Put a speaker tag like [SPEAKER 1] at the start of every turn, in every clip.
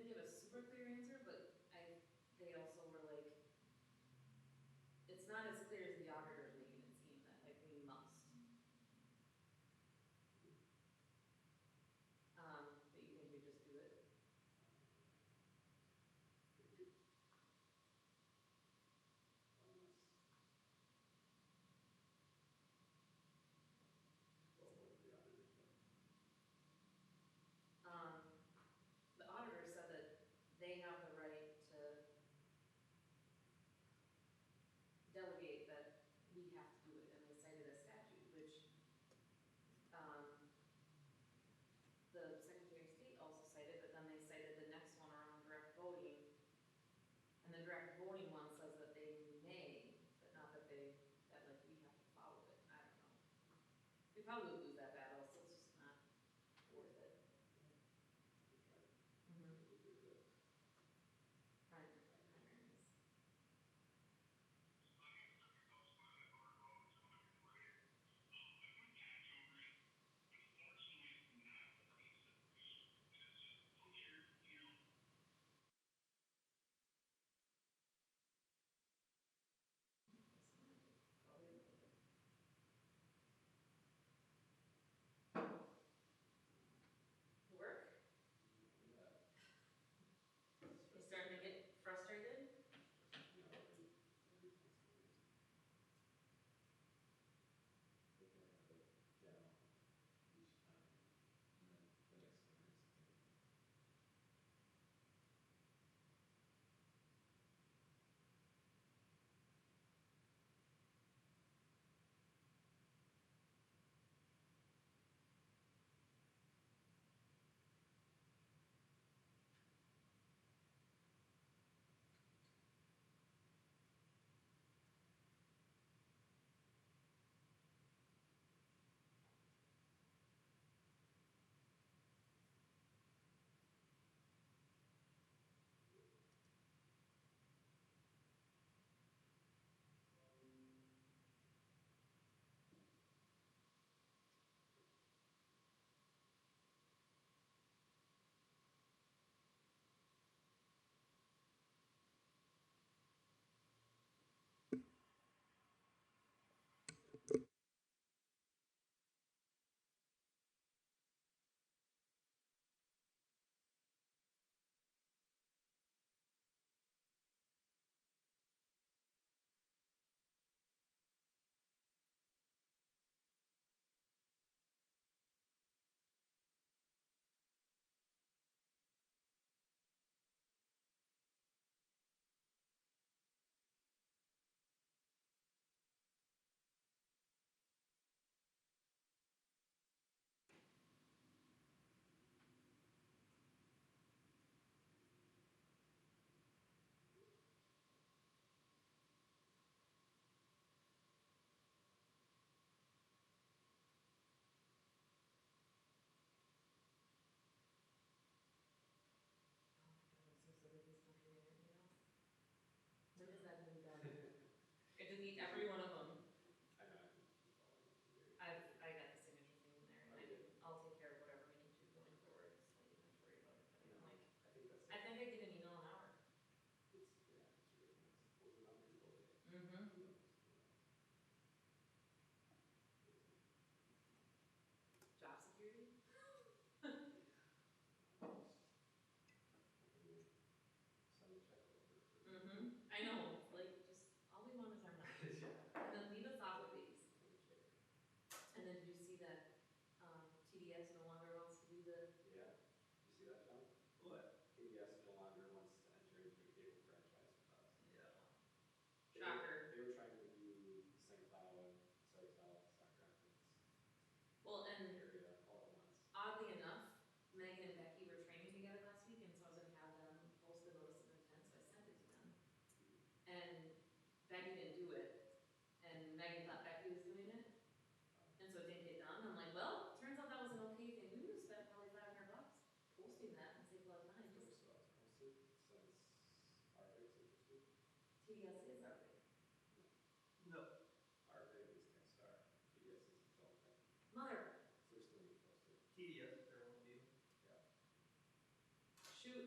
[SPEAKER 1] didn't give a super clear answer, but they also were like, it's not as clear as the auditors making it seem that like we must. But you think we just do it? The auditor said that they have the right to delegate that we have to do it, and they cited a statute, which, the Secretary of State also cited, but then they cited the next one around direct voting. And the direct voting one says that they may, but not that we have to follow it. I don't know. We probably would lose that battle, so it's just not worth it. Primaries. Work? You starting to get frustrated? When is that going to be done? I delete every one of them.
[SPEAKER 2] I know.
[SPEAKER 1] I got the signature thing in there, and I'll take care of whatever we need to going forward, so you don't have to worry about it. But I'm like, I think I get an email an hour. Job security? I know, like, just, all we want is our money. And then leave us off of these. And then did you see that, TDS no longer wants to do the,
[SPEAKER 2] Yeah, you see that, John?
[SPEAKER 3] What?
[SPEAKER 2] KBS no longer wants to enter into a cable franchise with us.
[SPEAKER 3] Yeah.
[SPEAKER 1] Shocker.
[SPEAKER 2] They were trying to do St. Cloud and Sartell, Sauk Rapids
[SPEAKER 1] well, and
[SPEAKER 2] area all at once.
[SPEAKER 1] oddly enough, Megan and Becky were training together last week, and so I was gonna have them post the notice of intent, so I sent it to them. And Becky didn't do it, and Megan thought Becky was doing it, and so it didn't get done. I'm like, well, turns out that was an okay thing. We would have spent probably $500 posting that and saved a lot of time.
[SPEAKER 2] Since Arctic's interested.
[SPEAKER 1] TDS is our big.
[SPEAKER 3] No.
[SPEAKER 2] Arctic is Techstar. TDS is its own thing.
[SPEAKER 1] Mother,
[SPEAKER 2] So they're still being posted.
[SPEAKER 3] TDS, their own deal.
[SPEAKER 2] Yeah.
[SPEAKER 1] shoot.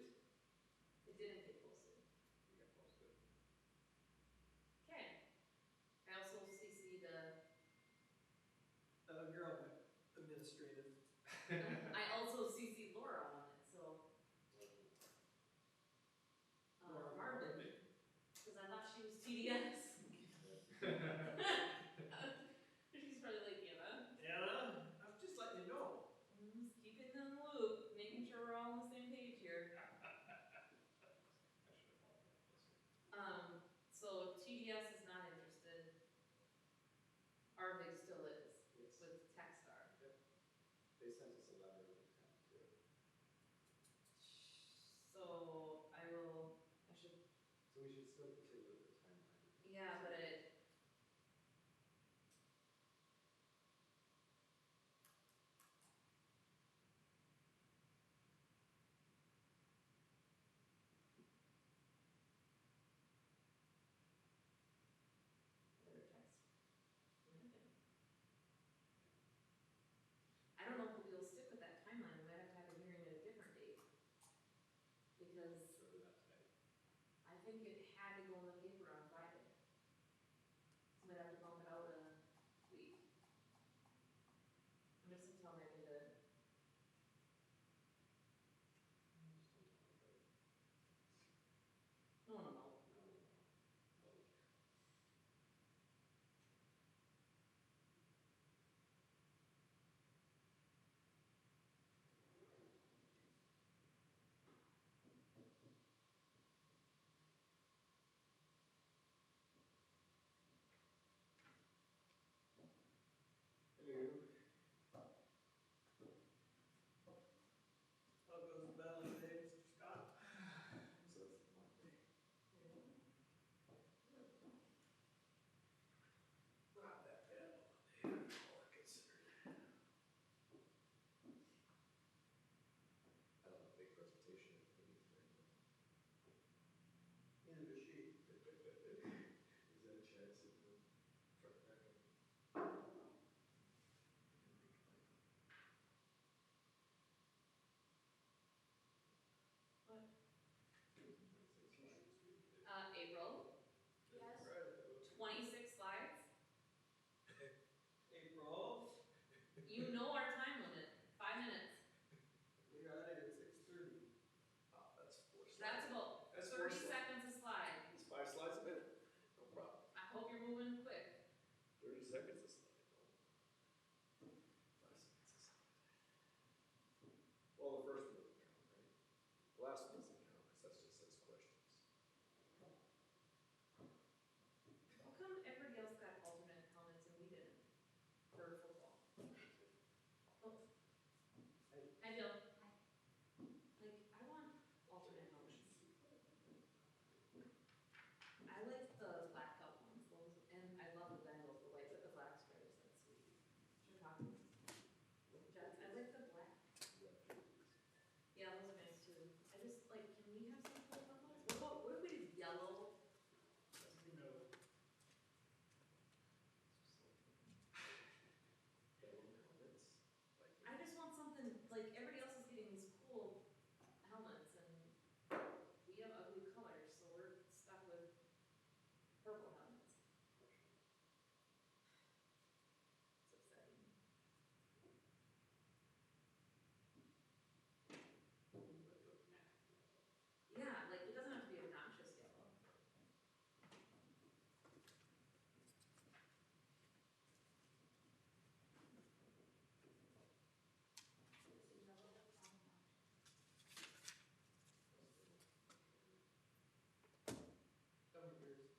[SPEAKER 2] They sent us a letter of intent too.
[SPEAKER 1] So I should,
[SPEAKER 2] So we should still continue with the timeline.
[SPEAKER 1] yeah, but another text. Megan. I don't know if we'll stick with that timeline, we might have to have a hearing at a different date. Because
[SPEAKER 2] So do that today.
[SPEAKER 1] I think it had to go in the paper on Friday. So we'd have to bump it out a week. I'm just gonna tell Megan to,
[SPEAKER 2] Just don't tell anybody.
[SPEAKER 1] no.
[SPEAKER 2] No, no, no. Nobody cares. Hello.
[SPEAKER 3] How goes the battle today, Mr. Scott?
[SPEAKER 2] So it's Monday.
[SPEAKER 3] Not that bad, Monday, all considered.
[SPEAKER 2] I don't have a big presentation at the meeting today,
[SPEAKER 3] Neither does she.
[SPEAKER 2] but is that a chance at the front back up?
[SPEAKER 1] What?
[SPEAKER 2] 26 slides.
[SPEAKER 1] April,
[SPEAKER 3] Yes.
[SPEAKER 1] 26 slides.
[SPEAKER 3] April,
[SPEAKER 1] You know our time limit, 5 minutes.
[SPEAKER 3] we got it at 6:30.
[SPEAKER 2] That's 4 slides.
[SPEAKER 1] That's about
[SPEAKER 2] That's
[SPEAKER 1] 30
[SPEAKER 2] 4 slides.
[SPEAKER 1] seconds a slide.
[SPEAKER 2] It's 5 slides a minute. No problem.
[SPEAKER 1] I hope you're moving quick.
[SPEAKER 2] 30 seconds a slide. No. 5 seconds a slide. Well, the first one doesn't count, right? The last one doesn't count because that's just 6 questions.
[SPEAKER 1] How come everybody else got alternate comments and we didn't for football? Oh. Hi, Jill. Like, I want alternate comments. I like the blackout ones, those, and I love the Bengals, the white with the black stripes, that's sweet. Chicago. Jets, I like the black. Yeah, those are nice too. I just, like, can we have some cool ones? What if we did yellow?
[SPEAKER 3] No.
[SPEAKER 1] I just want something, like, everybody else is getting these cool helmets and we have ugly colors, so we're stuck with purple helmets. It's upsetting. Yeah, like, it doesn't have to be obnoxious yellow.
[SPEAKER 3] Gummy bears.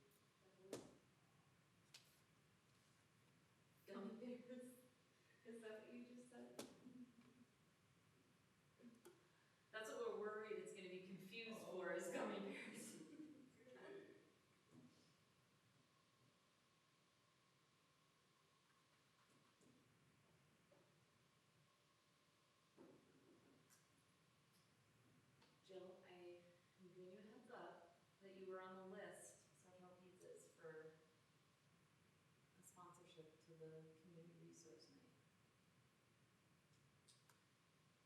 [SPEAKER 1] Gummy bears? Is that what you just said? That's what we're worried it's gonna be confused for, is gummy bears. Jill, I'm giving you a heads up that you were on the list, Central Pizzas, for a sponsorship to the community resource night.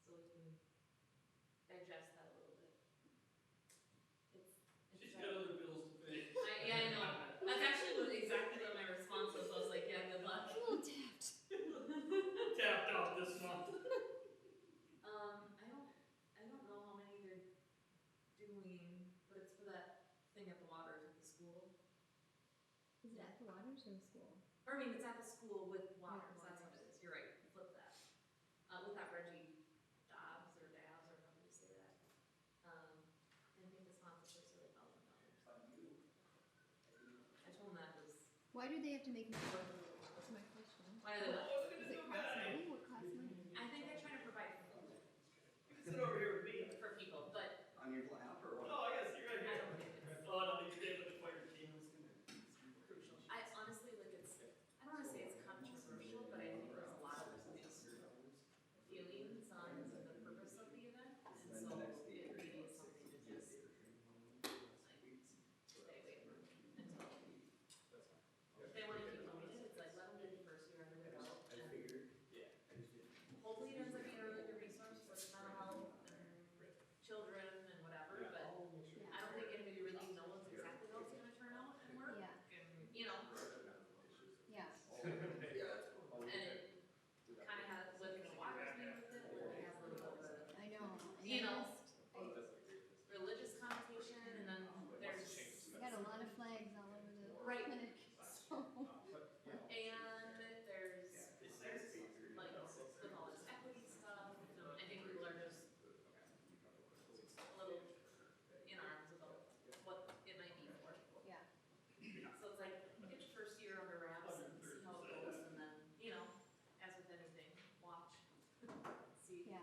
[SPEAKER 1] So we can digest that a little bit.
[SPEAKER 3] She's got other bills to pay.
[SPEAKER 1] Yeah, I know. That's actually exactly what my response was. I was like, yeah, good luck.
[SPEAKER 4] A little tapped.
[SPEAKER 3] Tapped out this month.
[SPEAKER 1] I don't know how many they're doing, but it's for that thing at the Waters at the school.
[SPEAKER 4] Is it at the Waters or the school?
[SPEAKER 1] Or I mean, it's at the school with Waters,
[SPEAKER 4] With
[SPEAKER 1] that's what
[SPEAKER 4] Waters.
[SPEAKER 1] it is. You're right, flip that. With that Reggie Dobbs or Dabs or however you say that. I think the sponsorship's really $1,000. I told him that was,
[SPEAKER 4] Why do they have to make it affordable? That's my question.
[SPEAKER 1] why are they,
[SPEAKER 4] Does it cost money? What costs money?
[SPEAKER 1] I think they're trying to
[SPEAKER 3] Sit over here with me.
[SPEAKER 1] for people, but
[SPEAKER 5] On your lap or what?
[SPEAKER 3] No, I gotta sit right
[SPEAKER 1] I
[SPEAKER 3] here.
[SPEAKER 1] don't think it's
[SPEAKER 3] Oh, no, you stay with the fire team.
[SPEAKER 1] crucial. I honestly, like, it's, I don't wanna say it's controversial, but I think there's a lot of mixed feelings on the purpose of the event, and so it maybe is something to just, like, stay away from until. If they wanna keep doing it, it's like, let them do the first year under their belt, and hopefully it ends up being a really good resource for mental health and children and whatever, but I don't think anybody really knows exactly how it's gonna turn out and work,
[SPEAKER 4] Yeah.
[SPEAKER 1] and, you know,
[SPEAKER 4] Yeah.
[SPEAKER 1] and it kinda has, with the water's name with it, where it has a little bit of
[SPEAKER 4] I know. And
[SPEAKER 1] You
[SPEAKER 4] I
[SPEAKER 1] know.
[SPEAKER 4] missed-
[SPEAKER 1] a religious connotation, and then there's,
[SPEAKER 4] I got a lot of flags all over the
[SPEAKER 1] Right.
[SPEAKER 4] clinic, so.
[SPEAKER 1] and there's, like, with all this equity stuff, I think people are just a little in arms about what it might be for.
[SPEAKER 4] Yeah.
[SPEAKER 1] So it's like, get your first year under wraps and see how it goes, and then, you know, as with anything, watch, see
[SPEAKER 4] Yeah.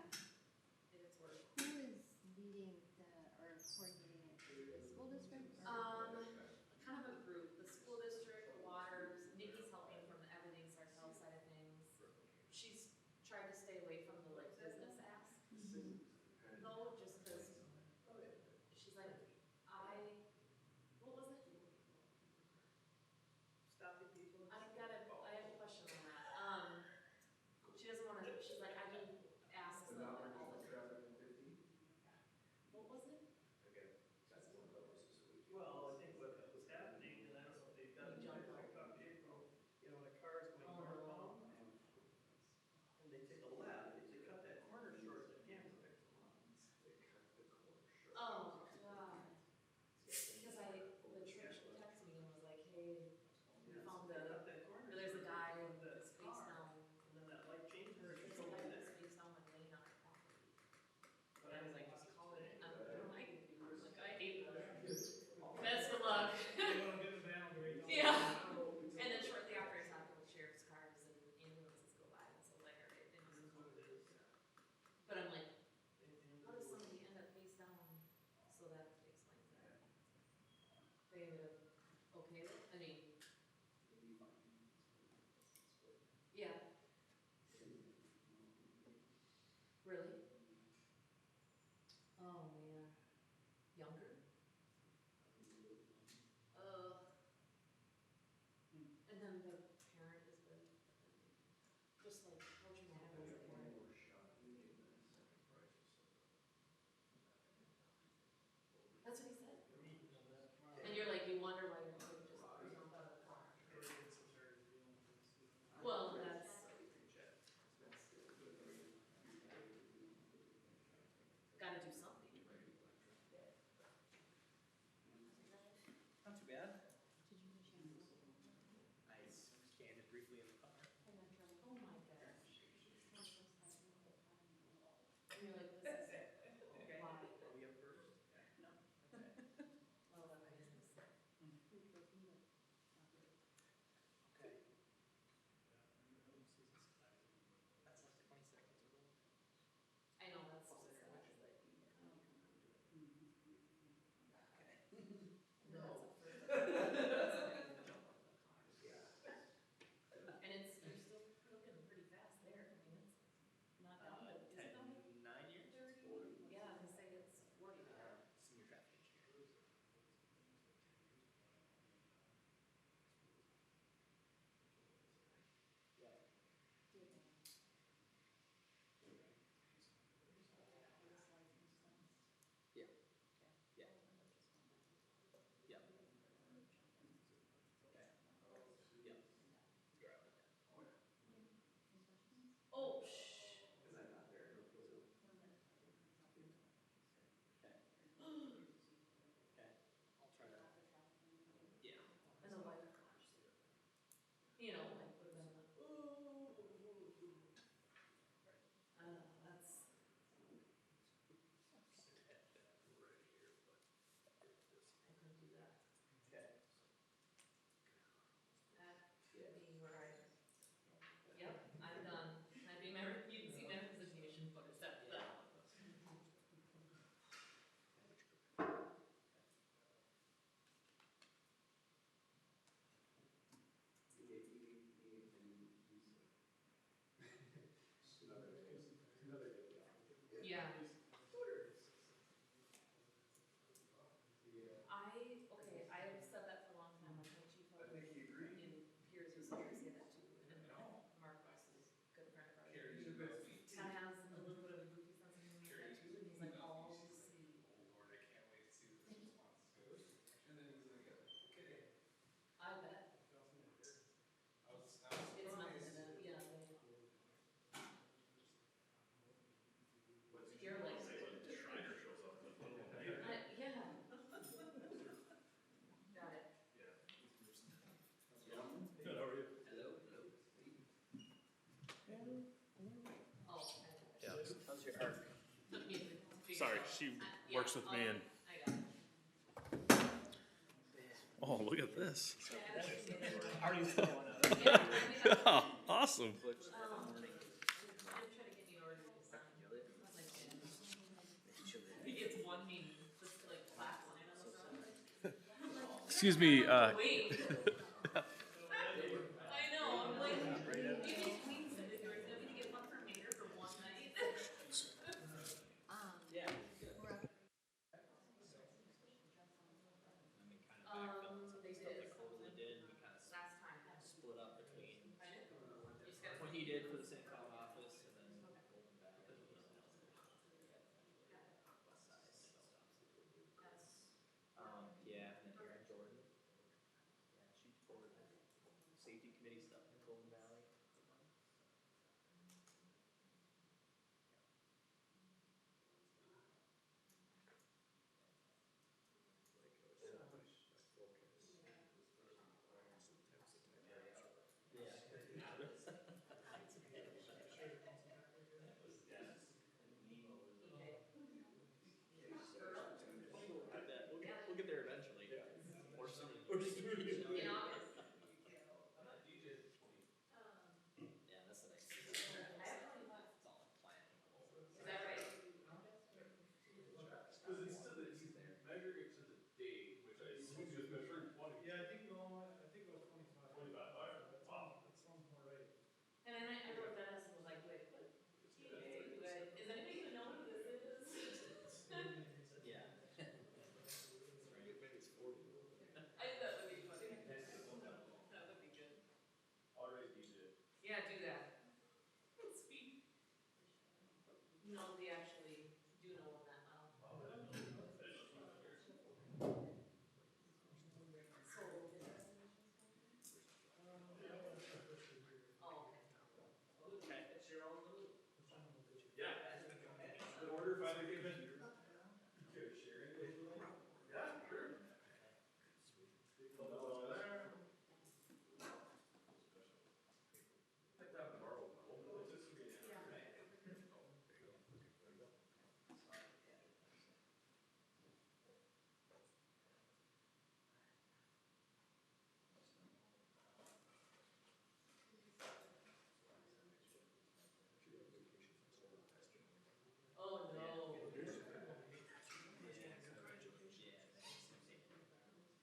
[SPEAKER 1] if it's worth.
[SPEAKER 4] Who is leading the, or coordinating it? The school district? Or-
[SPEAKER 1] Kind of a group, the school district, the waters, Nikki's helping from the Everything Starts Health side of things. She's tried to stay away from the, like, business apps,
[SPEAKER 4] Mhm.
[SPEAKER 1] though, just cause she's like, what was it?
[SPEAKER 3] Stopping people.
[SPEAKER 1] I have a question on that. She doesn't wanna, she's like, I do ask them all the time. What was it?
[SPEAKER 3] Well, I think what was happening, and I don't know if they've done it, I talked to April, you know, when a car is going northbound, and they take a left, if they cut that corner short, they can't fix them up.
[SPEAKER 1] Oh, God. Because the church texted me and was like, hey, we
[SPEAKER 3] Yeah,
[SPEAKER 1] found
[SPEAKER 3] so they
[SPEAKER 1] the,
[SPEAKER 3] cut that corner
[SPEAKER 1] there's a
[SPEAKER 3] short,
[SPEAKER 1] guy
[SPEAKER 3] they
[SPEAKER 1] with
[SPEAKER 3] cut
[SPEAKER 1] his
[SPEAKER 3] that
[SPEAKER 1] face
[SPEAKER 3] car,
[SPEAKER 1] down.
[SPEAKER 3] And then that light changes,
[SPEAKER 1] There's
[SPEAKER 3] it's
[SPEAKER 1] a
[SPEAKER 3] over
[SPEAKER 1] guy with
[SPEAKER 3] there.
[SPEAKER 1] his face down like laying on our property.
[SPEAKER 3] But
[SPEAKER 1] And I was like,
[SPEAKER 3] I
[SPEAKER 1] just call it in. Like, I hate that. Best of luck. Yeah. And then shortly after, it's happened with sheriff's cars and ambulances go by, and so like, all right, it
[SPEAKER 3] This
[SPEAKER 1] is.
[SPEAKER 3] is what it is.
[SPEAKER 1] But I'm like,
[SPEAKER 3] And-
[SPEAKER 1] how does somebody end up face down? So that explains that. They ended up okay with, I mean, yeah. Really? Oh, man. Younger? And then the parent has been, just like, how traumatic was the parent? That's what he said.
[SPEAKER 3] We're meeting on that tomorrow.
[SPEAKER 1] And you're like, you wonder why your kid just jumped out of the car. Well, that's. Gotta do something.
[SPEAKER 6] Not too bad.
[SPEAKER 4] Did you wish you had
[SPEAKER 6] I scanned it briefly in the car.
[SPEAKER 1] Oh my gosh. And you're like, this is, why?
[SPEAKER 6] Are we up first?
[SPEAKER 3] No.
[SPEAKER 6] Okay.
[SPEAKER 1] Oh, that business.
[SPEAKER 6] Okay. That's like 20 seconds ago.
[SPEAKER 1] I know, that's so sad, it's like,
[SPEAKER 6] Okay.
[SPEAKER 1] no. And it's, you're still cooking pretty fast there, I mean, it's not done, but is it done?
[SPEAKER 6] 9 years?
[SPEAKER 5] she
[SPEAKER 1] Yeah,
[SPEAKER 5] works with me and,
[SPEAKER 1] I got it.
[SPEAKER 5] oh, look at this.
[SPEAKER 6] Already throwing out.
[SPEAKER 1] Yeah, we have,
[SPEAKER 5] Awesome.
[SPEAKER 1] I'm gonna try to get me an order to sign. Like, it's one meeting, this like black line on the front.
[SPEAKER 5] Excuse me,
[SPEAKER 1] Wait. I know, I'm like, maybe we said that you were gonna get one for Mater for one night.
[SPEAKER 6] Yeah.
[SPEAKER 4] We're up.
[SPEAKER 1] They
[SPEAKER 6] Stuff
[SPEAKER 1] did
[SPEAKER 6] that Cosley
[SPEAKER 1] something
[SPEAKER 6] did, we kind of
[SPEAKER 1] last time.
[SPEAKER 6] split up between
[SPEAKER 1] I know. You just gotta
[SPEAKER 6] what
[SPEAKER 1] find
[SPEAKER 6] he
[SPEAKER 1] the
[SPEAKER 6] did for
[SPEAKER 1] emails.
[SPEAKER 6] the St. Cloud office and then Golden Valley.
[SPEAKER 1] Got it.
[SPEAKER 6] West side.
[SPEAKER 1] That's,
[SPEAKER 6] Yeah, and then Erin Jordan. Yeah, she toured safety committee stuff in Golden Valley. We'll get there eventually. Or sooner than
[SPEAKER 1] in August.
[SPEAKER 6] Yeah, that's the next thing.
[SPEAKER 1] I actually,
[SPEAKER 6] It's all in planning.
[SPEAKER 1] is that right?
[SPEAKER 2] Cause it's to the, he's measuring it to the date, which I assume he was measuring 20.
[SPEAKER 7] Yeah, I think it was 25.
[SPEAKER 2] 25, alright. Wow.
[SPEAKER 7] That sounds more right.
[SPEAKER 1] And then I wrote Dennis and was like, do I put TA? Is anybody gonna know who this is?
[SPEAKER 6] Yeah.
[SPEAKER 2] Maybe it's 40.
[SPEAKER 1] That would be funny. That would be good.
[SPEAKER 2] Alright, DJ.
[SPEAKER 1] Yeah, do that. Sweet. Nobody actually do know him that well. So, oh, okay.
[SPEAKER 6] Okay.
[SPEAKER 2] Yeah. The order finally came in. Care to share anything with me? Yeah, sure. Something's on there. Like that borrowed one. Hopefully this will be an answer.
[SPEAKER 1] Oh, no.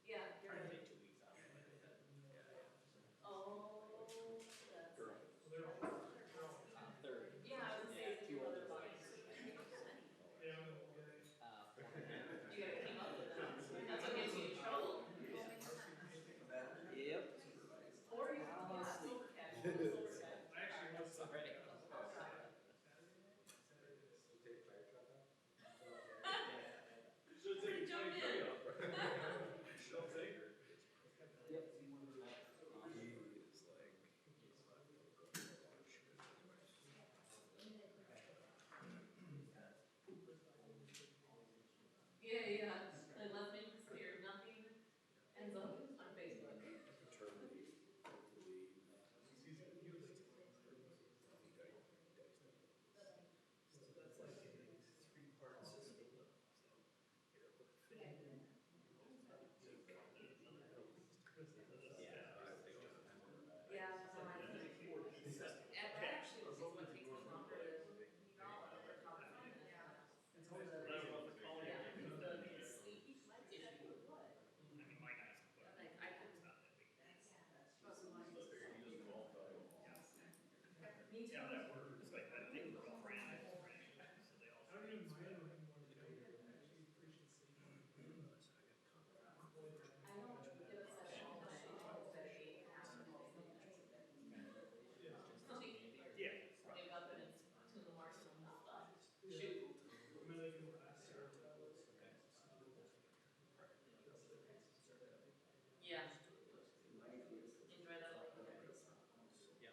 [SPEAKER 1] Yeah, you're
[SPEAKER 6] Trying to
[SPEAKER 1] right.
[SPEAKER 6] take 2 weeks out.
[SPEAKER 1] Oh, that's.
[SPEAKER 6] Girl. Third.
[SPEAKER 1] Yeah, I was gonna say, is it
[SPEAKER 6] Two
[SPEAKER 1] your
[SPEAKER 6] older
[SPEAKER 1] other
[SPEAKER 6] boys.
[SPEAKER 7] Yeah, I'm an old guy.
[SPEAKER 6] 4.5.
[SPEAKER 1] You gotta keep up with them. That's what gets you in trouble.
[SPEAKER 6] Yep.
[SPEAKER 1] Or you, yeah, sober cat, sober cat.
[SPEAKER 7] I actually was
[SPEAKER 6] Sorry.
[SPEAKER 2] You take the fire truck off?
[SPEAKER 1] Should
[SPEAKER 2] Should've taken
[SPEAKER 1] jump
[SPEAKER 2] 23
[SPEAKER 1] in.
[SPEAKER 2] off. She'll take her.
[SPEAKER 6] Yep.
[SPEAKER 1] Yeah, yeah, and let's make this clear, nothing ends up on Facebook.
[SPEAKER 3] That's like a 3-part system.
[SPEAKER 1] Yeah, so I think, that actually is what takes me longer to develop the top one than anything else.
[SPEAKER 3] It's always the
[SPEAKER 1] Yeah, the sleep issue. Like, I can. Me too.
[SPEAKER 7] I don't even mind running more than I do. I actually appreciate sleeping.
[SPEAKER 1] I don't get upset at all when I go to bed at 8 and have to do midnight. Wake up and it's 2 in the morning and I'm just like, shoot.
[SPEAKER 7] I mean, like in the last year, that was.
[SPEAKER 1] Yeah. Enjoy that life.
[SPEAKER 6] Yeah.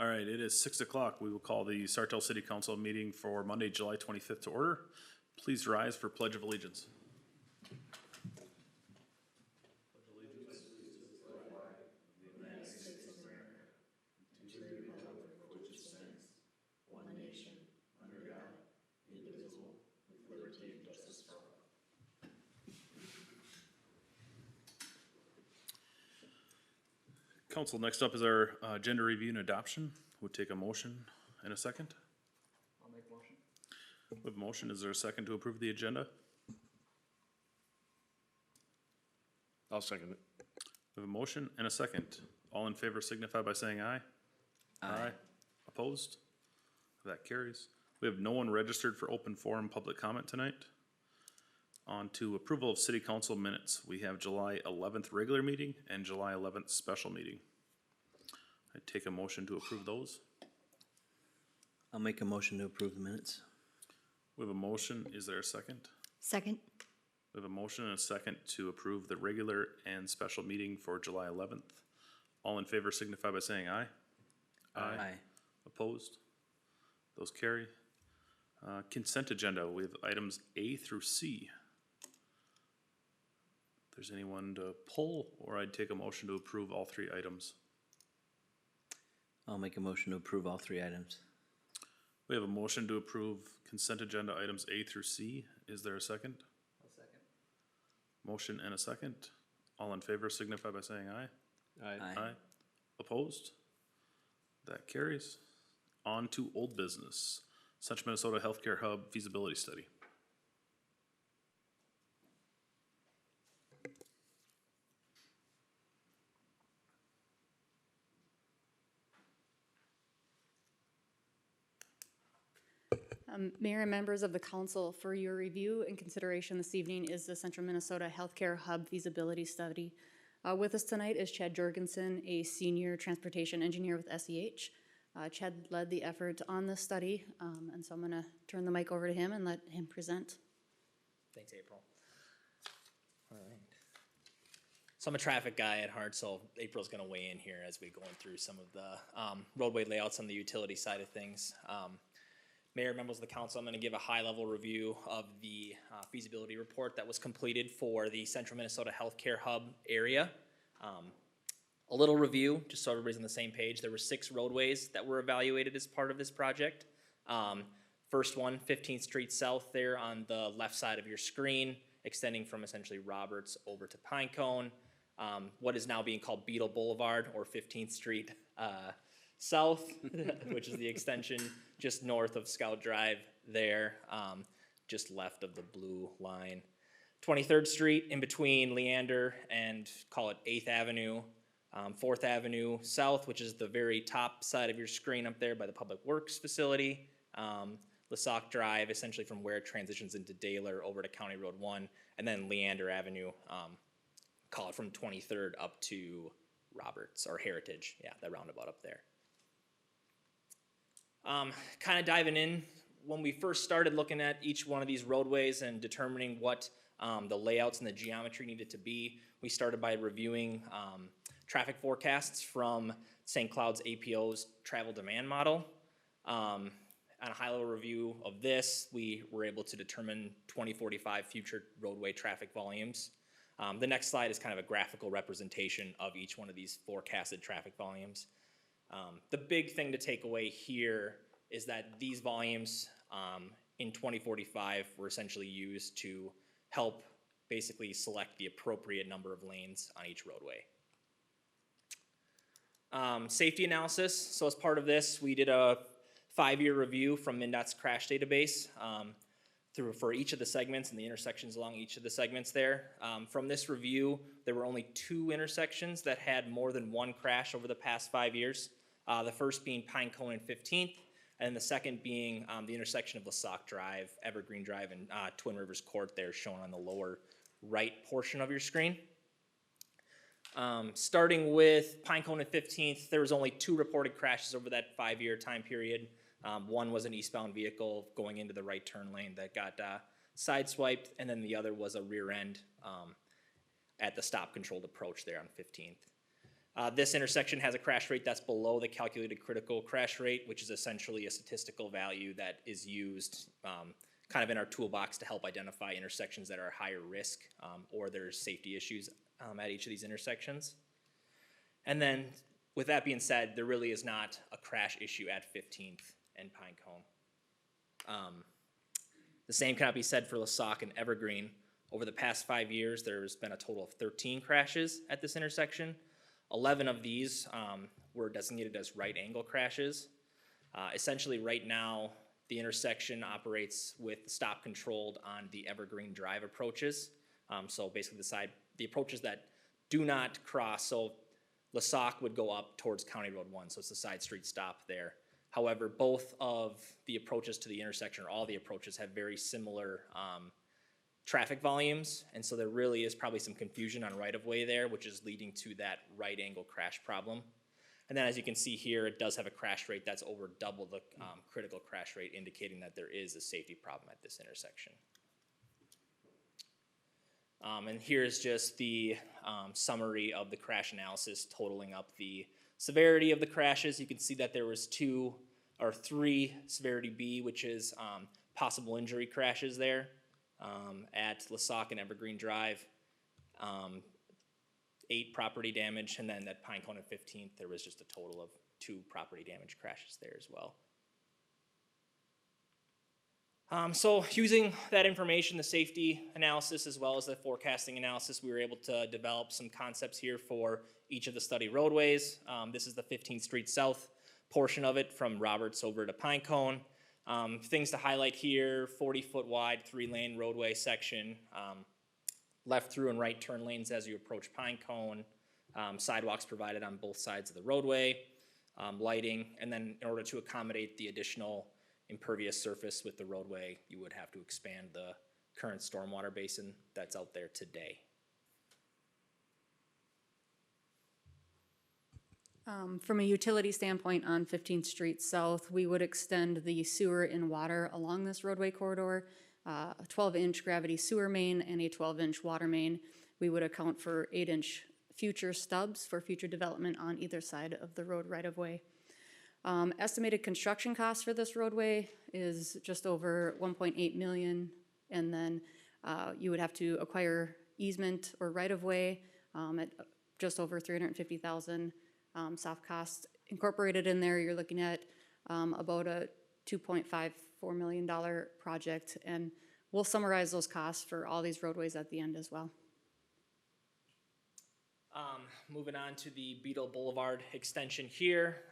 [SPEAKER 5] All right, it is 6 o'clock. We will call the Sartell City Council meeting for Monday, July 25th to order. Please rise for Pledge of Allegiance. Council, next up is our agenda review and adoption. Would take a motion in a second.
[SPEAKER 6] I'll make a motion.
[SPEAKER 5] We have a motion. Is there a second to approve the agenda?
[SPEAKER 8] I'll second it.
[SPEAKER 5] We have a motion and a second. All in favor signify by saying aye. Aye. Opposed? That carries. We have no one registered for open forum public comment tonight. On to approval of city council minutes. We have July 11th regular meeting and July 11th special meeting. I take a motion to approve those.
[SPEAKER 9] I'll make a motion to approve the minutes.
[SPEAKER 5] We have a motion. Is there a second?
[SPEAKER 4] Second.
[SPEAKER 5] We have a motion and a second to approve the regular and special meeting for July 11th. All in favor signify by saying aye.
[SPEAKER 9] Aye.
[SPEAKER 5] Opposed? Those carry. Consent agenda, we have items A through C. If there's anyone to pull, or I'd take a motion to approve all three items.
[SPEAKER 9] I'll make a motion to approve all three items.
[SPEAKER 5] We have a motion to approve consent agenda items A through C. Is there a second?
[SPEAKER 6] I'll second.
[SPEAKER 5] Motion and a second. All in favor signify by saying aye.
[SPEAKER 9] Aye.
[SPEAKER 5] Opposed? That carries. On to old business. Central Minnesota Healthcare Hub feasibility study.
[SPEAKER 10] Mayor and members of the council, for your review and consideration this evening is the Central Minnesota Healthcare Hub feasibility study. With us tonight is Chad Jorgensen, a senior transportation engineer with SEH. Chad led the effort on this study, and so I'm going to turn the mic over to him and let him present.
[SPEAKER 6] Thanks, April. All right. So I'm a traffic guy at heart, so April's going to weigh in here as we go through some of the roadway layouts on the utility side of things. Mayor, members of the council, I'm going to give a high-level review of the feasibility report that was completed for the Central Minnesota Healthcare Hub area. A little review, just so everybody's on the same page. There were 6 roadways that were evaluated as part of this project. First one, 15th Street South there on the left side of your screen, extending from essentially Roberts over to Pinecone. What is now being called Beetle Boulevard, or 15th Street South, which is the extension just north of Scout Drive there, just left of the blue line. 23rd Street in between Leander and call it 8th Avenue. 4th Avenue South, which is the very top side of your screen up there by the Public Works facility. Lesac Drive, essentially from where it transitions into Daler over to County Road 1. And then Leander Avenue, call it from 23rd up to Roberts, or Heritage. Yeah, that roundabout up there. Kind of diving in, when we first started looking at each one of these roadways and determining what the layouts and the geometry needed to be, we started by reviewing traffic forecasts from St. Cloud's APO's travel demand model. On a high-level review of this, we were able to determine 2045 future roadway traffic volumes. The next slide is kind of a graphical representation of each one of these forecasted traffic volumes. The big thing to take away here is that these volumes in 2045 were essentially used to help basically select the appropriate number of lanes on each roadway. Safety analysis. So as part of this, we did a 5-year review from MnDOT's crash database for each of the segments and the intersections along each of the segments there. From this review, there were only 2 intersections that had more than 1 crash over the past 5 years. The first being Pinecone and 15th, and the second being the intersection of Lesac Drive, Evergreen Drive, and Twin Rivers Court there, shown on the lower right portion of your screen. Starting with Pinecone and 15th, there was only 2 reported crashes over that 5-year time period. One was an eastbound vehicle going into the right turn lane that got sideswiped, and then the other was a rear end at the stop controlled approach there on 15th. This intersection has a crash rate that's below the calculated critical crash rate, which is essentially a statistical value that is used kind of in our toolbox to help identify intersections that are higher risk or there's safety issues at each of these intersections. And then with that being said, there really is not a crash issue at 15th and Pinecone. The same cannot be said for LaSalle and Evergreen. Over the past 5 years, there's been a total of 13 crashes at this intersection. 11 of these were designated as right angle crashes. Essentially right now, the intersection operates with stop controlled on the Evergreen Drive approaches. So basically the approaches that do not cross, so LaSalle would go up towards County Road 1, so it's the side street stop there. However, both of the approaches to the intersection, or all the approaches, have very similar traffic volumes, and so there really is probably some confusion on right-of-way there, which is leading to that right angle crash problem. And then as you can see here, it does have a crash rate that's over double the critical crash rate, indicating that there is a safety problem at this intersection. And here's just the summary of the crash analysis totaling up the severity of the crashes. You can see that there was 2 or 3 severity B, which is possible injury crashes there at LaSalle and Evergreen Drive. 8 property damage, and then at Pinecone and 15th, there was just a total of 2 property damage crashes there as well. So using that information, the safety analysis as well as the forecasting analysis, we were able to develop some concepts here for each of the study roadways. This is the 15th Street South portion of it from Roberts over to Pinecone. Things to highlight here: 40-foot wide 3-lane roadway section, left through and right turn lanes as you approach Pinecone, sidewalks provided on both sides of the roadway, lighting, and then in order to accommodate the additional impervious surface with the roadway, you would have to expand the current stormwater basin that's out there today.
[SPEAKER 10] From a utility standpoint on 15th Street South, we would extend the sewer and water along this roadway corridor, a 12-inch gravity sewer main and a 12-inch water main. We would account for 8-inch future stubs for future development on either side of the road right-of-way. Estimated construction cost for this roadway is just over 1.8 million, and then you would have to acquire easement or right-of-way at just over 350,000. Soft cost incorporated in there, you're looking at about a $2.54 million project, and we'll summarize those costs for all these roadways at the end as well.
[SPEAKER 6] Moving on to the Beetle Boulevard extension here.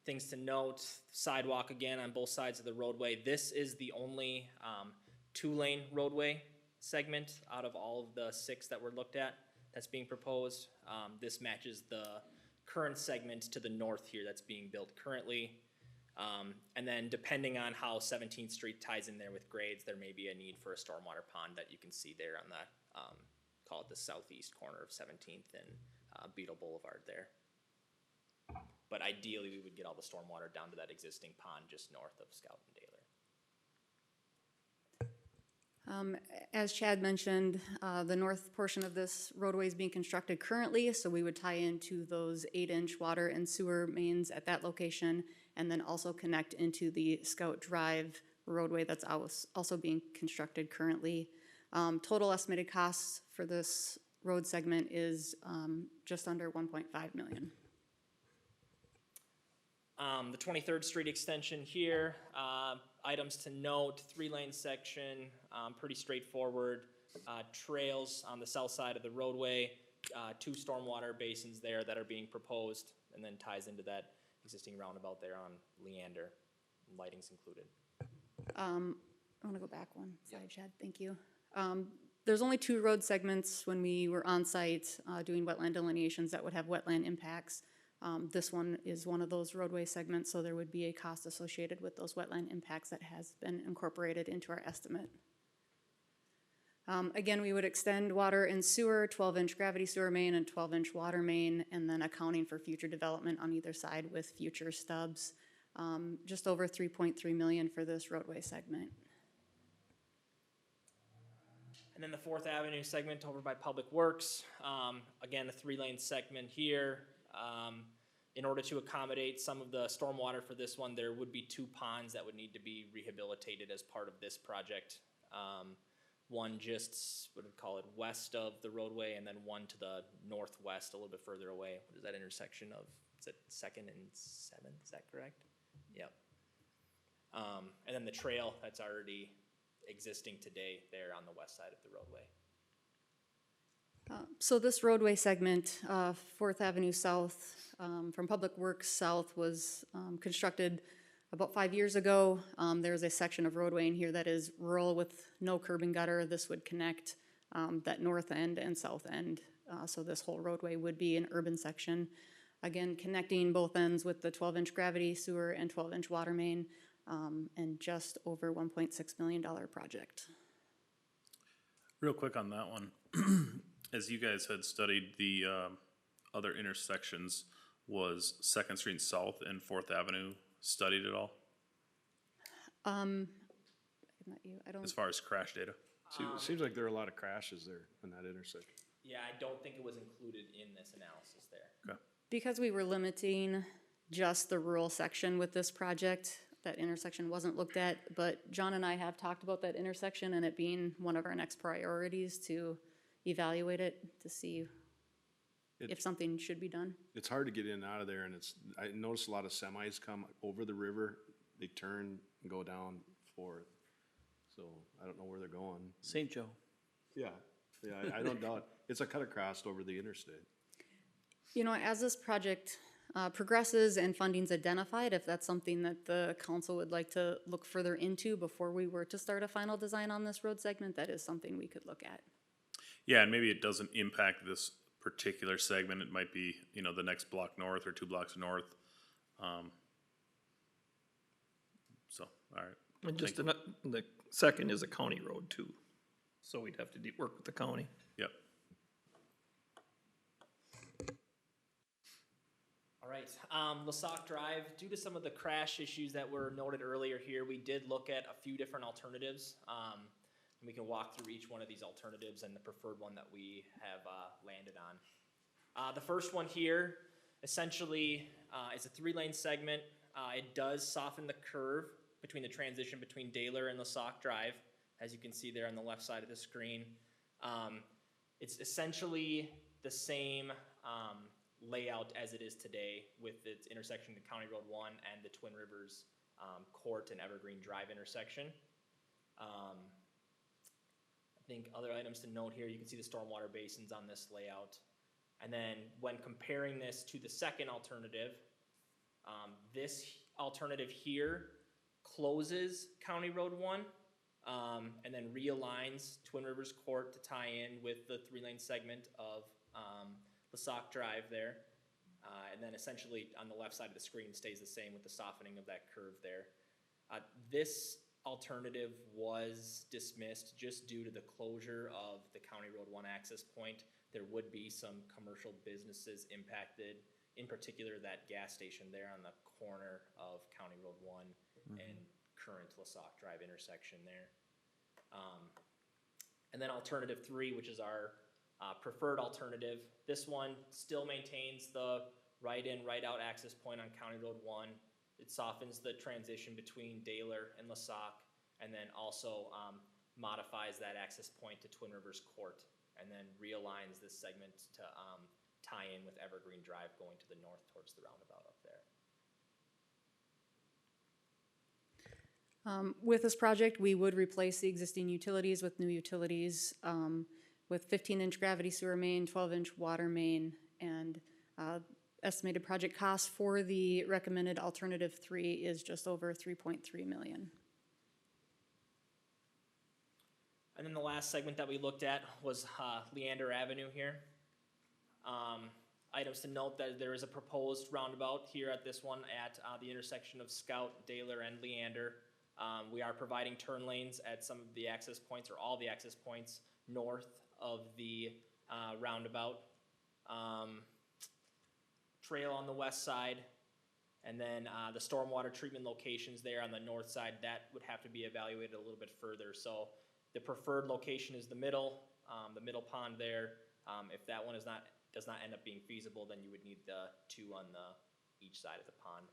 [SPEAKER 6] Things to note: sidewalk again on both sides of the roadway. This is the only 2-lane roadway segment out of all of the 6 that were looked at that's being proposed. This matches the current segment to the north here that's being built currently. And then depending on how 17th Street ties in there with grades, there may be a need for a stormwater pond that you can see there on the, call it the southeast corner of 17th and Beetle Boulevard there. But ideally, we would get all the stormwater down to that existing pond just north of Scout and Daler.
[SPEAKER 10] As Chad mentioned, the north portion of this roadway is being constructed currently, so we would tie into those 8-inch water and sewer mains at that location, and then also connect into the Scout Drive roadway that's also being constructed currently. Total estimated costs for this road segment is just under 1.5 million.
[SPEAKER 6] The 23rd Street extension here, items to note: 3-lane section, pretty straightforward. Trails on the south side of the roadway, 2 stormwater basins there that are being proposed, and then ties into that existing roundabout there on Leander. Lighting's included.
[SPEAKER 10] I want to go back one slide, Chad. Thank you. There's only 2 road segments when we were on site doing wetland delineations that would have wetland impacts. This one is one of those roadway segments, so there would be a cost associated with those wetland impacts that has been incorporated into our estimate. Again, we would extend water and sewer, 12-inch gravity sewer main and 12-inch water main, and then accounting for future development on either side with future stubs. Just over 3.3 million for this roadway segment.
[SPEAKER 6] And then the 4th Avenue segment over by Public Works. Again, a 3-lane segment here. In order to accommodate some of the stormwater for this one, there would be 2 ponds that would need to be rehabilitated as part of this project. One just, what do we call it, west of the roadway, and then one to the northwest, a little bit further away. What is that intersection of, is it 2nd and 7th, is that correct? Yep. And then the trail that's already existing today there on the west side of the roadway.
[SPEAKER 10] So this roadway segment, 4th Avenue South, from Public Works South was constructed about 5 years ago. There's a section of roadway in here that is rural with no curb and gutter. This would connect that north end and south end. So this whole roadway would be an urban section. Again, connecting both ends with the 12-inch gravity sewer and 12-inch water main, and just over $1.6 million project.
[SPEAKER 5] Real quick on that one, as you guys had studied the other intersections, was 2nd Street South and 4th Avenue studied at all?
[SPEAKER 10] Not you, I don't.
[SPEAKER 5] As far as crash data?
[SPEAKER 8] Seems like there are a lot of crashes there in that intersection.
[SPEAKER 6] Yeah, I don't think it was included in this analysis there.
[SPEAKER 5] Okay.
[SPEAKER 10] Because we were limiting just the rural section with this project, that intersection wasn't looked at, but John and I have talked about that intersection and it being one of our next priorities to evaluate it, to see if something should be done.
[SPEAKER 8] It's hard to get in and out of there, and I noticed a lot of semis come over the river, they turn and go down 4th. So I don't know where they're going.
[SPEAKER 9] St. Joe.
[SPEAKER 8] Yeah, I don't doubt. It's a cut across over the interstate.
[SPEAKER 10] You know, as this project progresses and funding's identified, if that's something that the council would like to look further into before we were to start a final design on this road segment, that is something we could look at.
[SPEAKER 5] Yeah, and maybe it doesn't impact this particular segment. It might be, the next block north or 2 blocks north. So, all right.
[SPEAKER 3] And just the 2nd is a county road too, so we'd have to work with the county.
[SPEAKER 5] Yep.
[SPEAKER 6] All right, Lasac Drive, due to some of the crash issues that were noted earlier here, we did look at a few different alternatives. And we can walk through each one of these alternatives and the preferred one that we have landed on. The first one here, essentially, is a 3-lane segment. It does soften the curve between the transition between Daler and Lasac Drive, as you can see there on the left side of the screen. It's essentially the same layout as it is today, with its intersection to County Road 1 and the Twin Rivers Court and Evergreen Drive intersection. I think other items to note here, you can see the stormwater basins on this layout. And then when comparing this to the second alternative, this alternative here closes County Road 1 and then realigns Twin Rivers Court to tie in with the 3-lane segment of Lasac Drive there. And then essentially on the left side of the screen stays the same with the softening of that curve there. This alternative was dismissed just due to the closure of the County Road 1 access point. There would be some commercial businesses impacted, in particular that gas station there on the corner of County Road 1 and current Lasac Drive intersection there. And then alternative 3, which is our preferred alternative. This one still maintains the right in, right out access point on County Road 1. It softens the transition between Daler and Lasac, and then also modifies that access point to Twin Rivers Court, and then realigns this segment to tie in with Evergreen Drive going to the north towards the roundabout up there.
[SPEAKER 10] With this project, we would replace the existing utilities with new utilities, with 15-inch gravity sewer main, 12-inch water main, and estimated project cost for the recommended alternative 3 is just over $3.3 million.
[SPEAKER 6] And then the last segment that we looked at was Leander Avenue here. Items to note that there is a proposed roundabout here at this one at the intersection of Scout, Daler, and Leander. We are providing turn lanes at some of the access points, or all the access points, north of the roundabout. Trail on the west side, and then the stormwater treatment locations there on the north side, that would have to be evaluated a little bit further. So the preferred location is the middle pond there. If that one is not does not end up being feasible, then you would need the two on each side of the pond.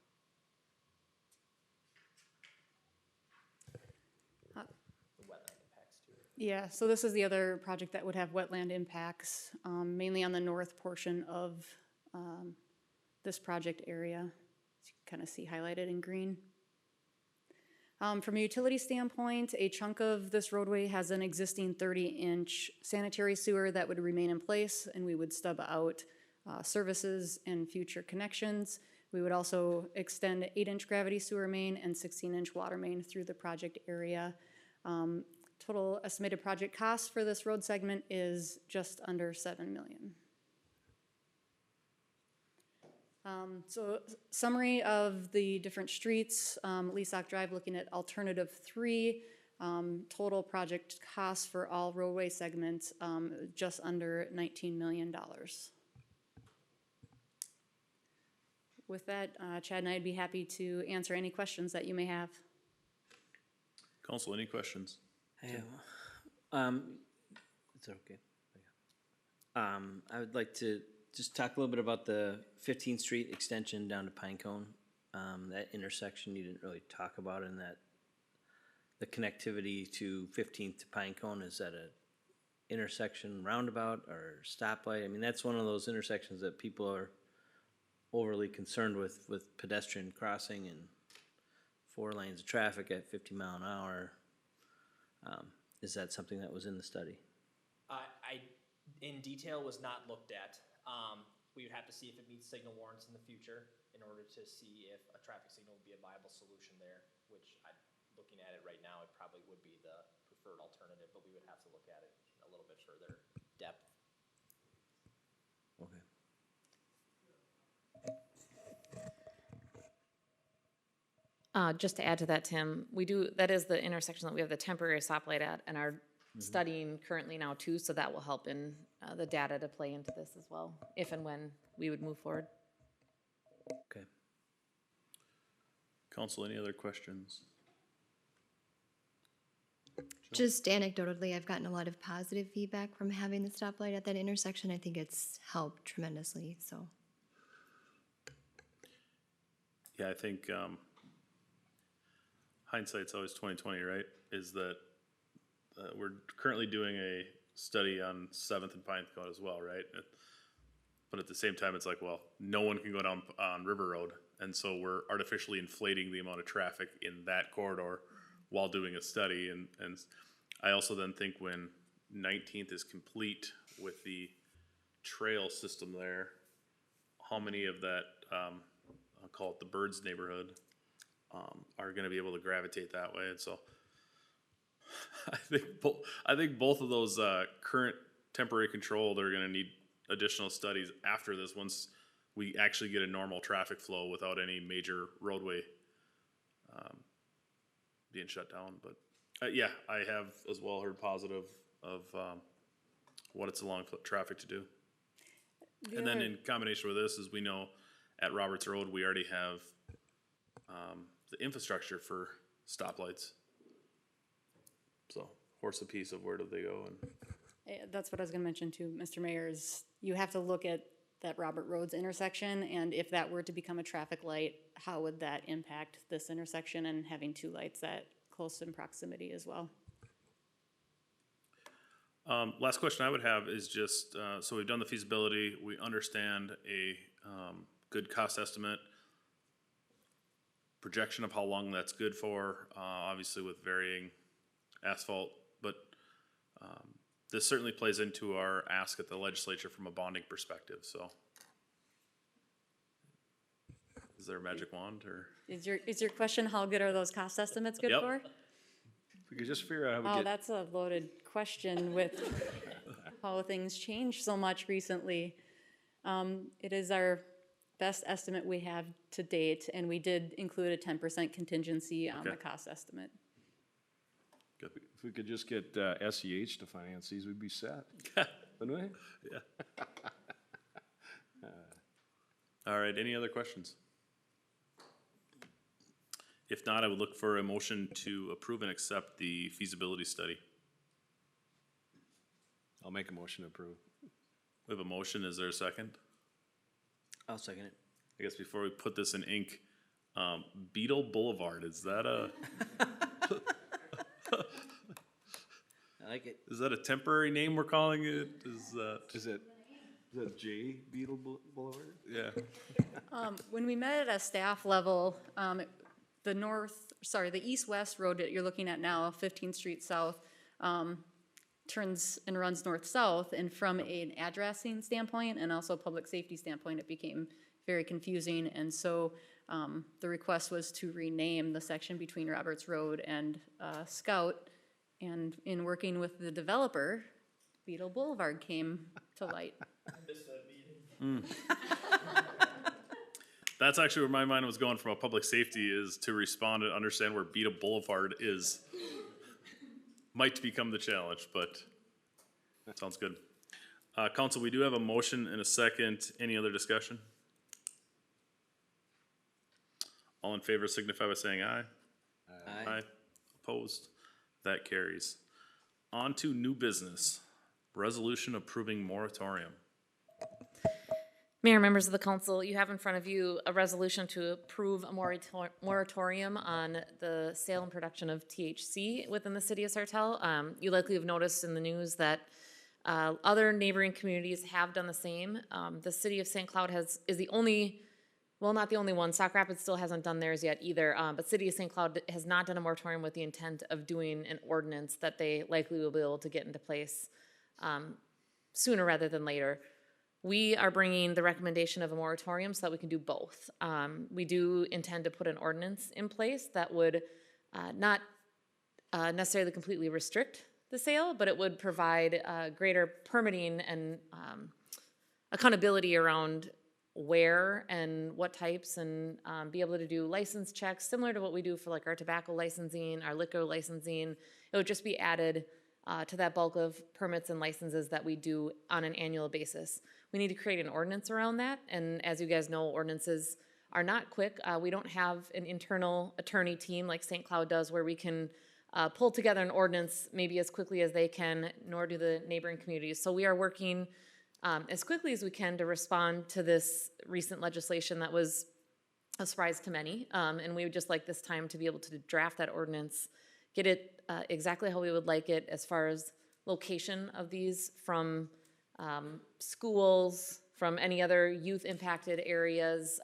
[SPEAKER 6] The wetland impacts too.
[SPEAKER 10] Yeah, so this is the other project that would have wetland impacts, mainly on the north portion of this project area. As you can kind of see highlighted in green. From a utility standpoint, a chunk of this roadway has an existing 30-inch sanitary sewer that would remain in place, and we would stub out services and future connections. We would also extend 8-inch gravity sewer main and 16-inch water main through the project area. Total estimated project cost for this road segment is just under $7 million. So summary of the different streets, Leasock Drive looking at alternative 3, total project cost for all roadway segments, just under $19 million. With that, Chad and I'd be happy to answer any questions that you may have.
[SPEAKER 5] Council, any questions?
[SPEAKER 9] It's okay. I would like to just talk a little bit about the 15th Street extension down to Pinecone. That intersection you didn't really talk about, and that the connectivity to 15th to Pinecone, is that a intersection roundabout or stoplight? I mean, that's one of those intersections that people are overly concerned with pedestrian crossing and 4 lanes of traffic at 50 mile an hour. Is that something that was in the study?
[SPEAKER 6] In detail was not looked at. We would have to see if it meets signal warrants in the future in order to see if a traffic signal would be a viable solution there, which looking at it right now, it probably would be the preferred alternative, but we would have to look at it in a little bit further depth.
[SPEAKER 9] Okay.
[SPEAKER 1] Just to add to that, Tim, that is the intersection that we have the temporary stoplight at and are studying currently now too, so that will help in the data to play into this as well, if and when we would move forward.
[SPEAKER 9] Okay.
[SPEAKER 5] Council, any other questions?
[SPEAKER 4] Just anecdotally, I've gotten a lot of positive feedback from having the stoplight at that intersection. I think it's helped tremendously, so.
[SPEAKER 5] Yeah, I think hindsight's always 20/20, right? Is that we're currently doing a study on 7th and Pinecone as well, right? But at the same time, it's like, well, no one can go down on River Road, and so we're artificially inflating the amount of traffic in that corridor while doing a study. And I also then think when 19th is complete with the trail system there, how many of that, I'll call it the Birds neighborhood, are gonna be able to gravitate that way. And so I think both of those current temporary control, they're gonna need additional studies after this, once we actually get a normal traffic flow without any major roadway being shut down. But yeah, I have as well heard positive of what it's allowing traffic to do. And then in combination with this, as we know, at Roberts Road, we already have the infrastructure for stoplights. So horse a piece of where do they go, and
[SPEAKER 10] That's what I was gonna mention too, Mr. Mayor, is you have to look at that Robert Roads intersection, and if that were to become a traffic light, how would that impact this intersection and having 2 lights that close in proximity as well?
[SPEAKER 5] last question I would have is just, so we've done the feasibility, we understand a good cost estimate, projection of how long that's good for, obviously with varying asphalt, but this certainly plays into our ask at the legislature from a bonding perspective, so. Is there a magic wand, or?
[SPEAKER 10] Is your question, how good are those cost estimates good
[SPEAKER 5] Yep.
[SPEAKER 10] for?
[SPEAKER 8] If we could just figure out how
[SPEAKER 10] Oh,
[SPEAKER 8] we get,
[SPEAKER 10] that's a loaded question with how things changed so much recently. It is our best estimate we have to date, and we did include a 10% contingency on the
[SPEAKER 5] Okay.
[SPEAKER 10] cost estimate.
[SPEAKER 5] Good.
[SPEAKER 8] if we could just get SEH to finance these, we'd be set, wouldn't we?
[SPEAKER 5] All right, any other questions? If not, I would look for a motion to approve and accept the feasibility study.
[SPEAKER 8] I'll make a motion to approve.
[SPEAKER 5] We have a motion, is there a second?
[SPEAKER 9] I'll second it.
[SPEAKER 5] I guess before we put this in ink, Beetle Boulevard, is that
[SPEAKER 9] I like it.
[SPEAKER 5] is that a temporary name we're calling it?
[SPEAKER 8] Is it J Beetle Boulevard?
[SPEAKER 5] Yeah.
[SPEAKER 10] When we met at a staff level, the east-west road that you're looking at now, 15th Street South, turns and runs north-south, and from an addressing standpoint and also public safety standpoint, it became very confusing, and so the request was to rename the section between Roberts Road and Scout, and in working with the developer, Beetle Boulevard came to light.
[SPEAKER 3] I missed that meeting.
[SPEAKER 5] That's actually where my mind was going from a public safety, is to respond and understand where Beetle Boulevard is. Might become the challenge, but that sounds good. Council, we do have a motion and a second. Any other discussion? All in favor signify by saying aye. Aye. Opposed? That carries. On to new business. Resolution approving moratorium.
[SPEAKER 1] Mayor, members of the council, you have in front of you a resolution to approve a moratorium on the sale and production of THC within the city of Sartell. You likely have noticed in the news that other neighboring communities have done the same. The city of St. Cloud is the only, well, not the only one. Sauk Rapids still hasn't done theirs yet either. But city of St. Cloud has not done a moratorium with the intent of doing an ordinance that they likely will be able to get into place sooner rather than later. We are bringing the recommendation of a moratorium so that we can do both. We do intend to put an ordinance in place that would not necessarily completely restrict the sale, but it would provide greater permitting and accountability around where and what types, and be able to do license checks similar to what we do for like our tobacco licensing, our liquor licensing. It would just be added to that bulk of permits and licenses that we do on an annual basis. We need to create an ordinance around that, and as you guys know, ordinances are not quick. We don't have an internal attorney team like St. Cloud does where we can pull together an ordinance maybe as quickly as they can, nor do the neighboring communities. So we are working as quickly as we can to respond to this recent legislation that was a surprise to many, and we would just like this time to be able to draft that ordinance, get it exactly how we would like it as far as location of these from schools, from any other youth impacted areas.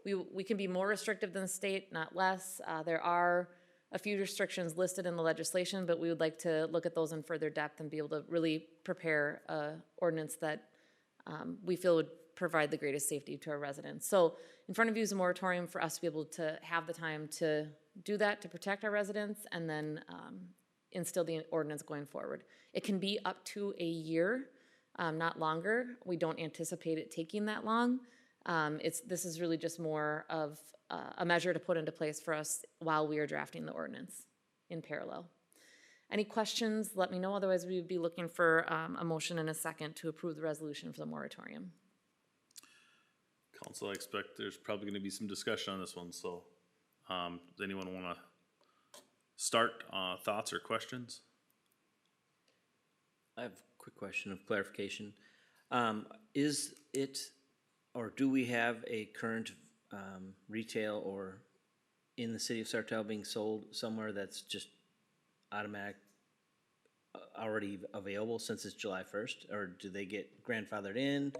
[SPEAKER 1] We can be more restrictive than the state, not less. There are a few restrictions listed in the legislation, but we would like to look at those in further depth and be able to really prepare an ordinance that we feel would provide the greatest safety to our residents. So in front of you is a moratorium for us to be able to have the time to do that, to protect our residents, and then instill the ordinance going forward. It can be up to a year, not longer. We don't anticipate it taking that long. This is really just more of a measure to put into place for us while we are drafting the ordinance in parallel. Any questions, let me know. Otherwise, we would be looking for a motion and a second to approve the resolution for the moratorium.
[SPEAKER 5] Council, I expect there's probably gonna be some discussion on this one, so, does anyone wanna start, thoughts or questions?
[SPEAKER 9] I have a quick question of clarification. Is it, or do we have a current retail or in the city of Sartell being sold somewhere that's just automatic, already available since it's July 1st? Or do they get grandfathered in?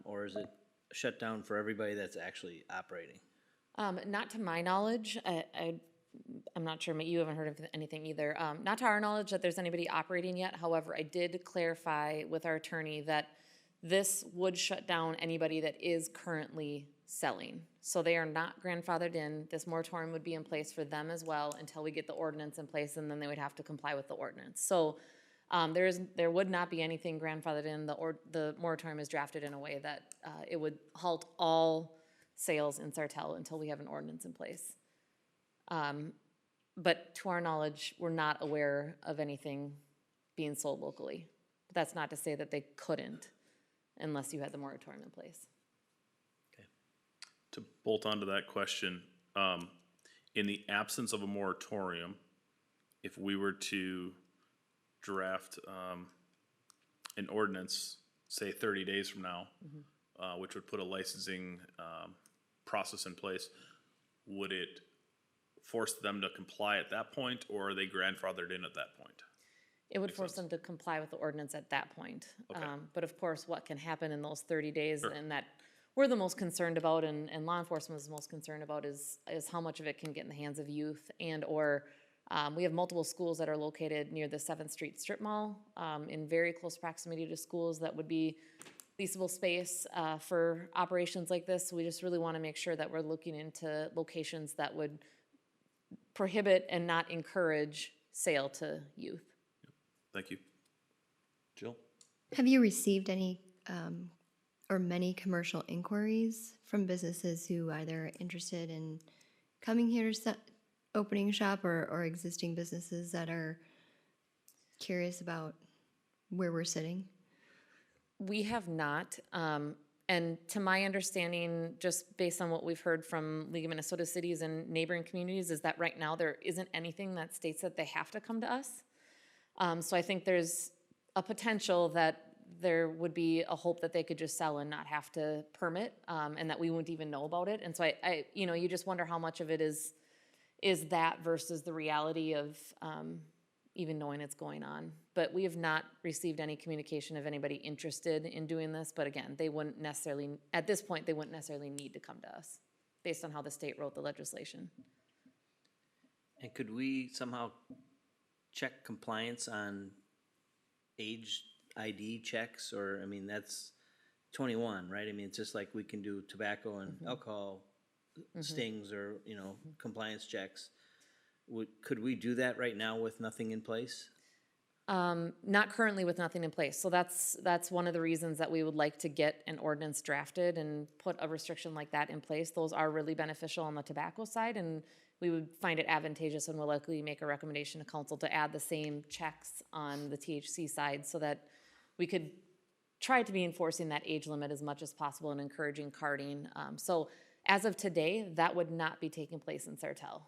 [SPEAKER 9] Or is it shut down for everybody that's actually operating?
[SPEAKER 1] Not to my knowledge. I'm not sure, you haven't heard of anything either. Not to our knowledge that there's anybody operating yet. However, I did clarify with our attorney that this would shut down anybody that is currently selling. So they are not grandfathered in. This moratorium would be in place for them as well until we get the ordinance in place, and then they would have to comply with the ordinance. So there would not be anything grandfathered in. The moratorium is drafted in a way that it would halt all sales in Sartell until we have an ordinance in place. But to our knowledge, we're not aware of anything being sold locally. But that's not to say that they couldn't unless you had the moratorium in place.
[SPEAKER 5] To bolt onto that question, in the absence of a moratorium, if we were to draft an ordinance say 30 days from now, which would put a licensing process in place, would it force them to comply at that point, or are they grandfathered in at that point?
[SPEAKER 11] It would
[SPEAKER 5] Makes
[SPEAKER 11] force
[SPEAKER 5] sense.
[SPEAKER 11] them to comply with the ordinance at that point.
[SPEAKER 5] Okay.
[SPEAKER 11] But of course, what can happen in those 30 days
[SPEAKER 5] Sure.
[SPEAKER 11] and that we're the most concerned about and law enforcement is most concerned about is how much of it can get in the hands of youth and or we have multiple schools that are located near the 7th Street Strip Mall in very close proximity to schools that would be leasable space for operations like this. So we just really want to make sure that we're looking into locations that would prohibit and not encourage sale to youth.
[SPEAKER 5] Thank you. Jill?
[SPEAKER 4] Have you received any or many commercial inquiries from businesses who either are interested in coming here to opening shop or existing businesses that are curious about where we're sitting?
[SPEAKER 11] We have not. And to my understanding, just based on what we've heard from League of Minnesota Cities and neighboring communities, is that right now there isn't anything that states that they have to come to us. So I think there's a potential that there would be a hope that they could just sell and not have to permit, and that we wouldn't even know about it. And so I you just wonder how much of it is that versus the reality of even knowing it's going on. But we have not received any communication of anybody interested in doing this. But again, they wouldn't necessarily, at this point, they wouldn't necessarily need to come to us based on how the state wrote the legislation.
[SPEAKER 9] And could we somehow check compliance on age ID checks, or, I mean, that's 21, right? I mean, it's just like we can do tobacco and alcohol stings or, compliance checks. Could we do that right now with nothing in place?
[SPEAKER 11] Not currently with nothing in place. So that's one of the reasons that we would like to get an ordinance drafted and put a restriction like that in place. Those are really beneficial on the tobacco side, and we would find it advantageous and will likely make a recommendation to council to add the same checks on the THC side so that we could try to be enforcing that age limit as much as possible and encouraging carding. So as of today, that would not be taking place in Sartell.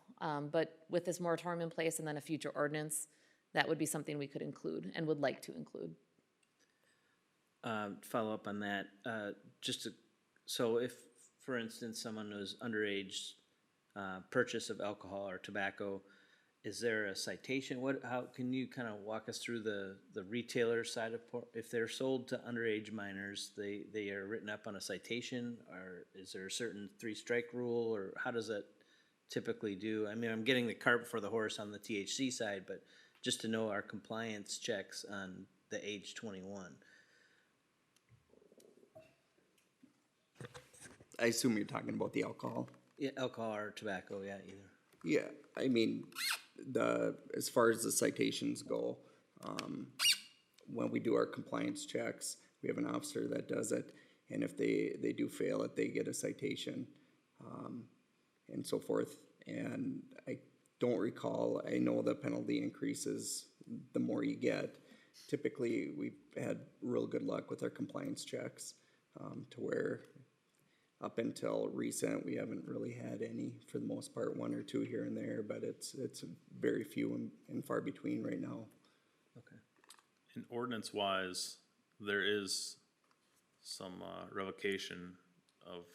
[SPEAKER 11] But with this moratorium in place and then a future ordinance, that would be something we could include and would like to include.
[SPEAKER 9] Follow up on that, so if, for instance, someone was underage, purchase of alcohol or tobacco, is there a citation? How can you kind of walk us through the retailer side of, if they're sold to underage minors, they are written up on a citation, or is there a certain 3-strike rule, or how does that typically do? I mean, I'm getting the cart before the horse on the THC side, but just to know our compliance checks on the age 21.
[SPEAKER 12] I assume you're talking about the alcohol.
[SPEAKER 9] Yeah, alcohol or tobacco, yeah, either.
[SPEAKER 12] Yeah, I mean, as far as the citations go, when we do our compliance checks, we have an officer that does it, and if they do fail it, they get a citation, and so forth. And I don't recall, I know the penalty increases the more you get. Typically, we've had real good luck with our compliance checks, to where up until recent, we haven't really had any, for the most part, 1 or 2 here and there, but it's very few and far between right now.
[SPEAKER 9] Okay.
[SPEAKER 5] And ordinance-wise, there is some revocation of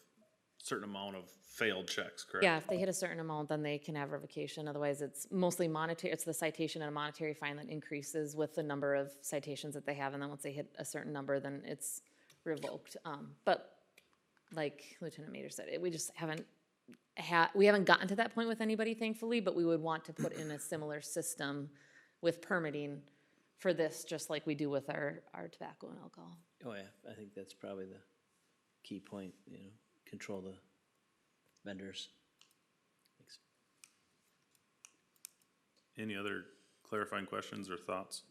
[SPEAKER 5] certain amount of failed checks, correct?
[SPEAKER 11] Yeah, if they hit a certain amount, then they can have revocation. Otherwise, it's mostly monetary. It's the citation and a monetary fine that increases with the number of citations that they have. And then once they hit a certain number, then it's revoked. But like Lieutenant Mater said, we just haven't gotten to that point with anybody, thankfully, but we would want to put in a similar system with permitting for this, just like we do with our tobacco and alcohol.
[SPEAKER 9] Oh, yeah, I think that's probably the key point, control the vendors. Thanks.
[SPEAKER 5] Any other clarifying questions or thoughts?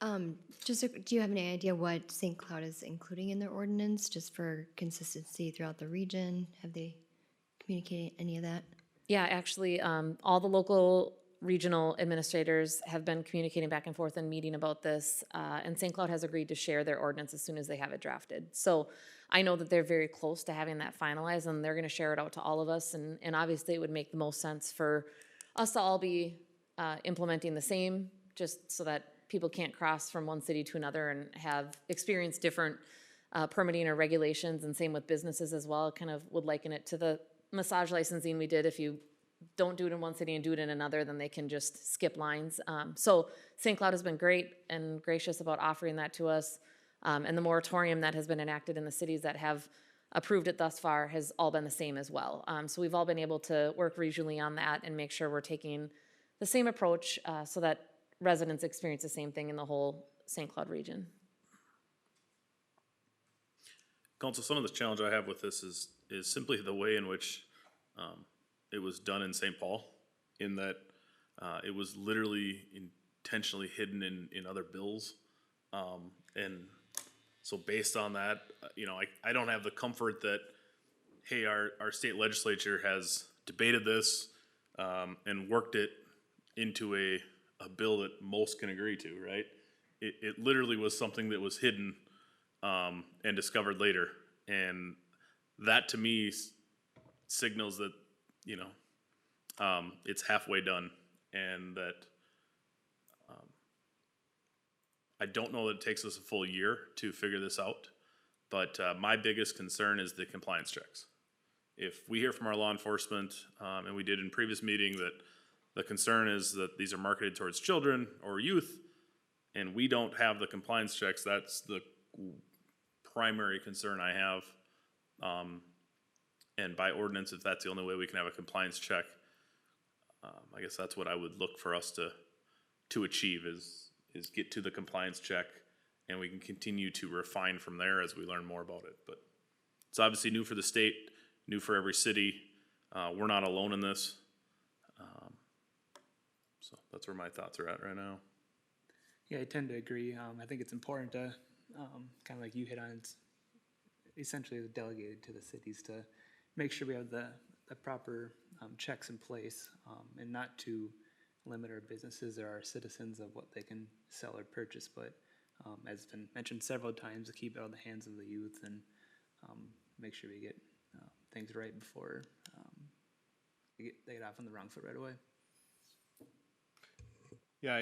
[SPEAKER 4] Do you have any idea what St. Cloud is including in their ordinance, just for consistency throughout the region? Have they communicated any of that?
[SPEAKER 11] Yeah, actually, all the local regional administrators have been communicating back and forth and meeting about this, and St. Cloud has agreed to share their ordinance as soon as they have it drafted. So I know that they're very close to having that finalized, and they're going to share it out to all of us, and obviously it would make the most sense for us to all be implementing the same, just so that people can't cross from one city to another and have experienced different permitting or regulations, and same with businesses as well. Kind of would liken it to the massage licensing we did. If you don't do it in one city and do it in another, then they can just skip lines. So St. Cloud has been great and gracious about offering that to us. And the moratorium that has been enacted in the cities that have approved it thus far has all been the same as well. So we've all been able to work regionally on that and make sure we're taking the same approach so that residents experience the same thing in the whole St. Cloud region.
[SPEAKER 5] Council, some of the challenge I have with this is simply the way in which it was done in St. Paul, in that it was literally intentionally hidden in other bills. And so based on that, I don't have the comfort that, hey, our state legislature has debated this and worked it into a bill that most can agree to, right? It literally was something that was hidden and discovered later. And that to me signals that, it's halfway done, and that I don't know that it takes us a full year to figure this out, but my biggest concern is the compliance checks. If we hear from our law enforcement, and we did in previous meeting, that the concern is that these are marketed towards children or youth, and we don't have the compliance checks, that's the primary concern I have. And by ordinance, if that's the only way we can have a compliance check, I guess that's what I would look for us to achieve is get to the compliance check, and we can continue to refine from there as we learn more about it. But it's obviously new for the state, new for every city. We're not alone in this. So that's where my thoughts are at right now.
[SPEAKER 7] Yeah, I tend to agree. I think it's important to, kind of like you hit on, it's essentially delegated to the cities to make sure we have the proper checks in place, and not to limit our businesses or our citizens of what they can sell or purchase, but as has been mentioned several times, to keep it out of the hands of the youth and make sure we get things right before they get off on the wrong foot right away.
[SPEAKER 8] Yeah,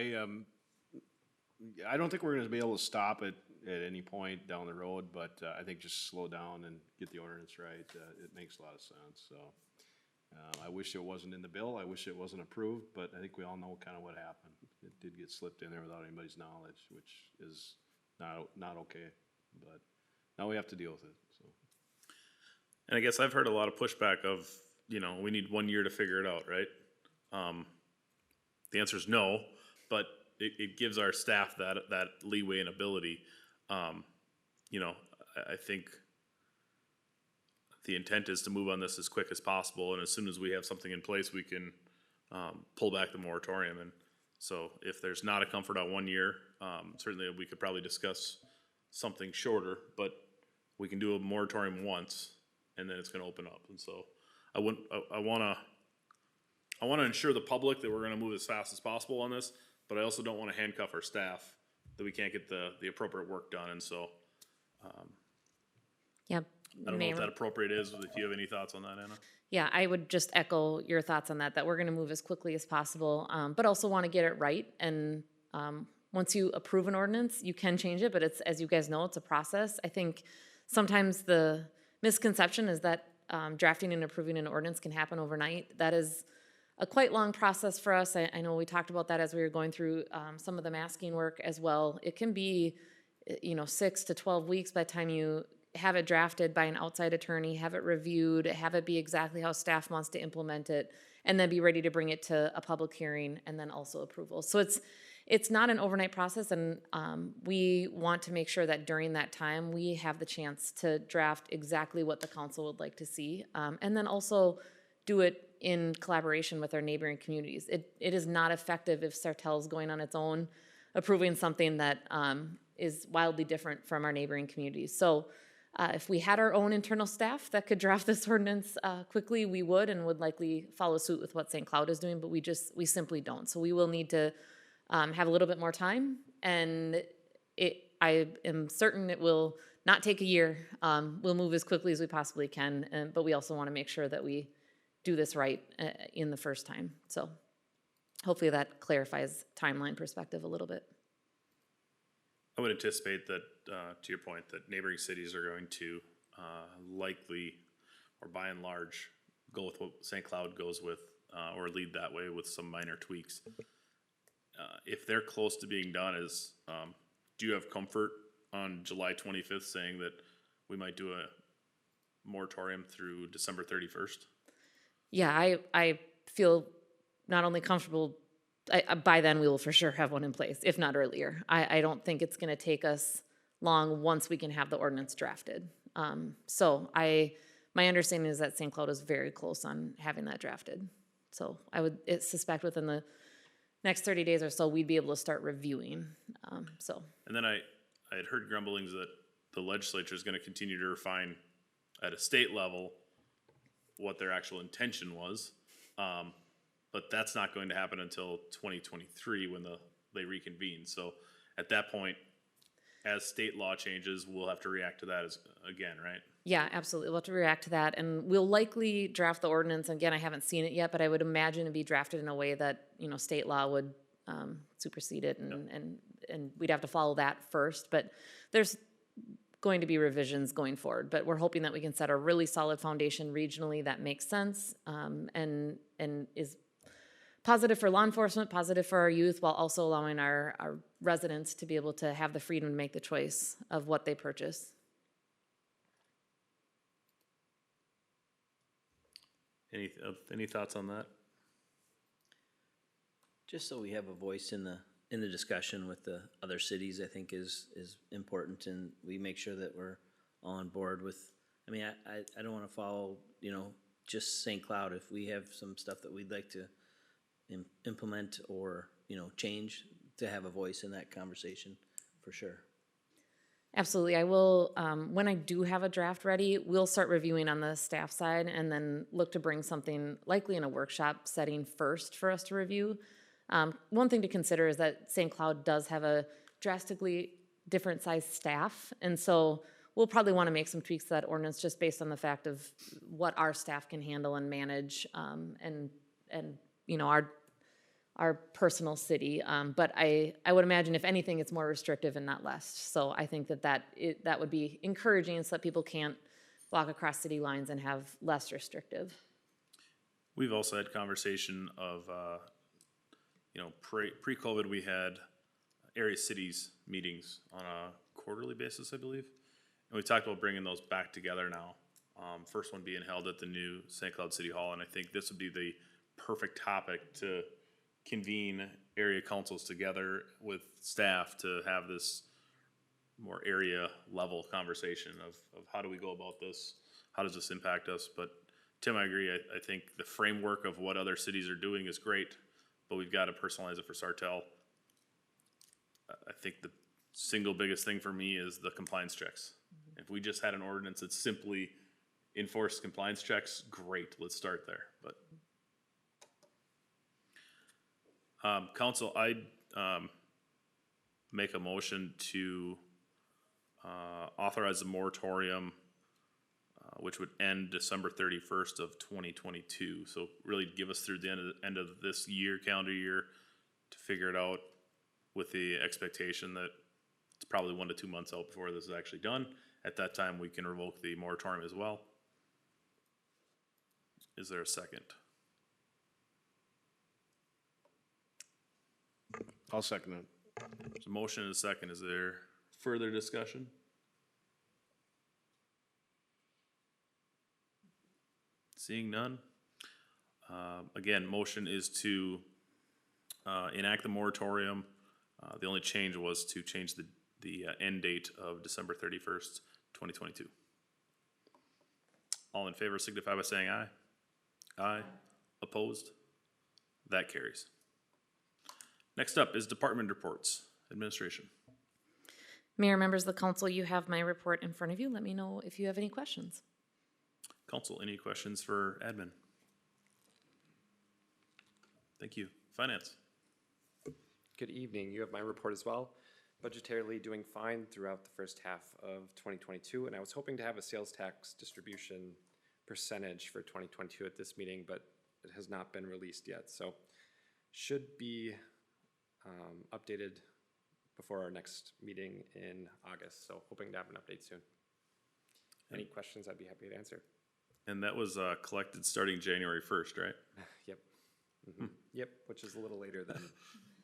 [SPEAKER 8] I don't think we're gonna be able to stop it at any point down the road, but I think just slow down and get the ordinance right, it makes a lot of sense, so. I wish it wasn't in the bill, I wish it wasn't approved, but I think we all know kind of what happened. It did get slipped in there without anybody's knowledge, which is not okay, but now we have to deal with it, so.
[SPEAKER 5] And I guess I've heard a lot of pushback of, we need 1 year to figure it out, right? The answer is no, but it gives our staff that leeway and ability. I think the intent is to move on this as quick as possible, and as soon as we have something in place, we can pull back the moratorium. And so if there's not a comfort on 1 year, certainly we could probably discuss something shorter, but we can do a moratorium once, and then it's gonna open up. And so I wanna ensure the public that we're gonna move as fast as possible on this, but I also don't wanna handcuff our staff that we can't get the appropriate work done. And so,
[SPEAKER 11] Yep.
[SPEAKER 5] I don't know what that appropriate is, if you have any thoughts on that, Anna?
[SPEAKER 11] Yeah, I would just echo your thoughts on that we're gonna move as quickly as possible, but also wanna get it right. And once you approve an ordinance, you can change it, but it's, as you guys know, it's a process. I think sometimes the misconception is that drafting and approving an ordinance can happen overnight. That is a quite long process for us. I know we talked about that as we were going through some of the masking work as well. It can be, 6 to 12 weeks by the time you have it drafted by an outside attorney, have it reviewed, have it be exactly how staff wants to implement it, and then be ready to bring it to a public hearing and then also approval. So it's not an overnight process, and we want to make sure that during that time we have the chance to draft exactly what the council would like to see, and then also do it in collaboration with our neighboring communities. It is not effective if Sartell's going on its own, approving something that is wildly different from our neighboring communities. So if we had our own internal staff that could draft this ordinance quickly, we would, and would likely follow suit with what St. Cloud is doing, but we simply don't. So we will need to have a little bit more time, and I am certain it will not take a year. We'll move as quickly as we possibly can, but we also want to make sure that we do this right in the first time. So hopefully that clarifies timeline perspective a little bit.
[SPEAKER 5] I would anticipate that, to your point, that neighboring cities are going to, likely, or by and large, go with what St. Cloud goes with, or lead that way with some minor tweaks. If they're close to being done, do you have comfort on July 25th saying that we might do a moratorium through December 31st?
[SPEAKER 11] Yeah, I feel not only comfortable, by then we will for sure have one in place, if not earlier. I don't think it's gonna take us long once we can have the ordinance drafted. My understanding is that St. Cloud is very close on having that drafted. So I would suspect within the next 30 days or so, we'd be able to start reviewing,
[SPEAKER 5] And then I had heard grumblings that the legislature is gonna continue to refine at a state level what their actual intention was. But that's not going to happen until 2023 when they reconvene. So at that point, as state law changes, we'll have to react to that again, right?
[SPEAKER 11] Yeah, absolutely. We'll have to react to that, and we'll likely draft the ordinance. Again, I haven't seen it yet, but I would imagine it'd be drafted in a way that, state law would supersede it, and we'd have to follow that first. But there's going to be revisions going forward, but we're hoping that we can set a really solid foundation regionally that makes sense, and is positive for law enforcement, positive for our youth, while also allowing our residents to be able to have the freedom to make the choice of what they purchase.
[SPEAKER 5] Any thoughts on that?
[SPEAKER 9] Just so we have a voice in the discussion with the other cities, I think is important, and we make sure that we're all on board with, I don't wanna follow, just St. Cloud. If we have some stuff that we'd like to implement or, change, to have a voice in that conversation, for sure.
[SPEAKER 11] Absolutely. I will, when I do have a draft ready, we'll start reviewing on the staff side and then look to bring something likely in a workshop setting first for us to review. One thing to consider is that St. Cloud does have a drastically different size staff, and so we'll probably want to make some tweaks to that ordinance just based on the fact of what our staff can handle and manage, and our personal city. But I would imagine if anything, it's more restrictive and not less. So I think that would be encouraging so that people can't walk across city lines and have less restrictive.
[SPEAKER 5] We've also had conversation of, pre-COVID, we had area cities meetings on a quarterly basis, I believe. And we talked about bringing those back together now. First one being held at the new St. Cloud City Hall. And I think this would be the perfect topic to convene area councils together with staff to have this more area level conversation of how do we go about this? How does this impact us? But Tim, I agree. I think the framework of what other cities are doing is great, but we've got to personalize it for Sartell. I think the single biggest thing for me is the compliance checks. If we just had an ordinance that simply enforced compliance checks, great, let's start there. But council, I'd make a motion to authorize the moratorium, which would end December 31st of 2022. So really give us through the end of this year, calendar year, to figure it out, with the expectation that it's probably 1 to 2 months out before this is actually done. At that time, we can revoke the moratorium as well. Is there a second?
[SPEAKER 8] I'll second it.
[SPEAKER 5] There's a motion and a second. Is there further discussion? Seeing none. Again, motion is to enact the moratorium. The only change was to change the end date of December 31st, 2022. All in favor signify by saying aye. Aye. Opposed? That carries. Next up is department reports. Administration.
[SPEAKER 11] Mayor, members of the council, you have my report in front of you. Let me know if you have any questions.
[SPEAKER 5] Council, any questions for admin? Thank you. Finance.
[SPEAKER 13] Good evening. You have my report as well. Budgetarily doing fine throughout the first half of 2022, and I was hoping to have a sales tax distribution percentage for 2022 at this meeting, but it has not been released yet. So should be updated before our next meeting in August, so hoping to have an update soon. Any questions, I'd be happy to answer.
[SPEAKER 5] And that was collected starting January 1st, right?
[SPEAKER 13] Yep. Yep, which is a little later than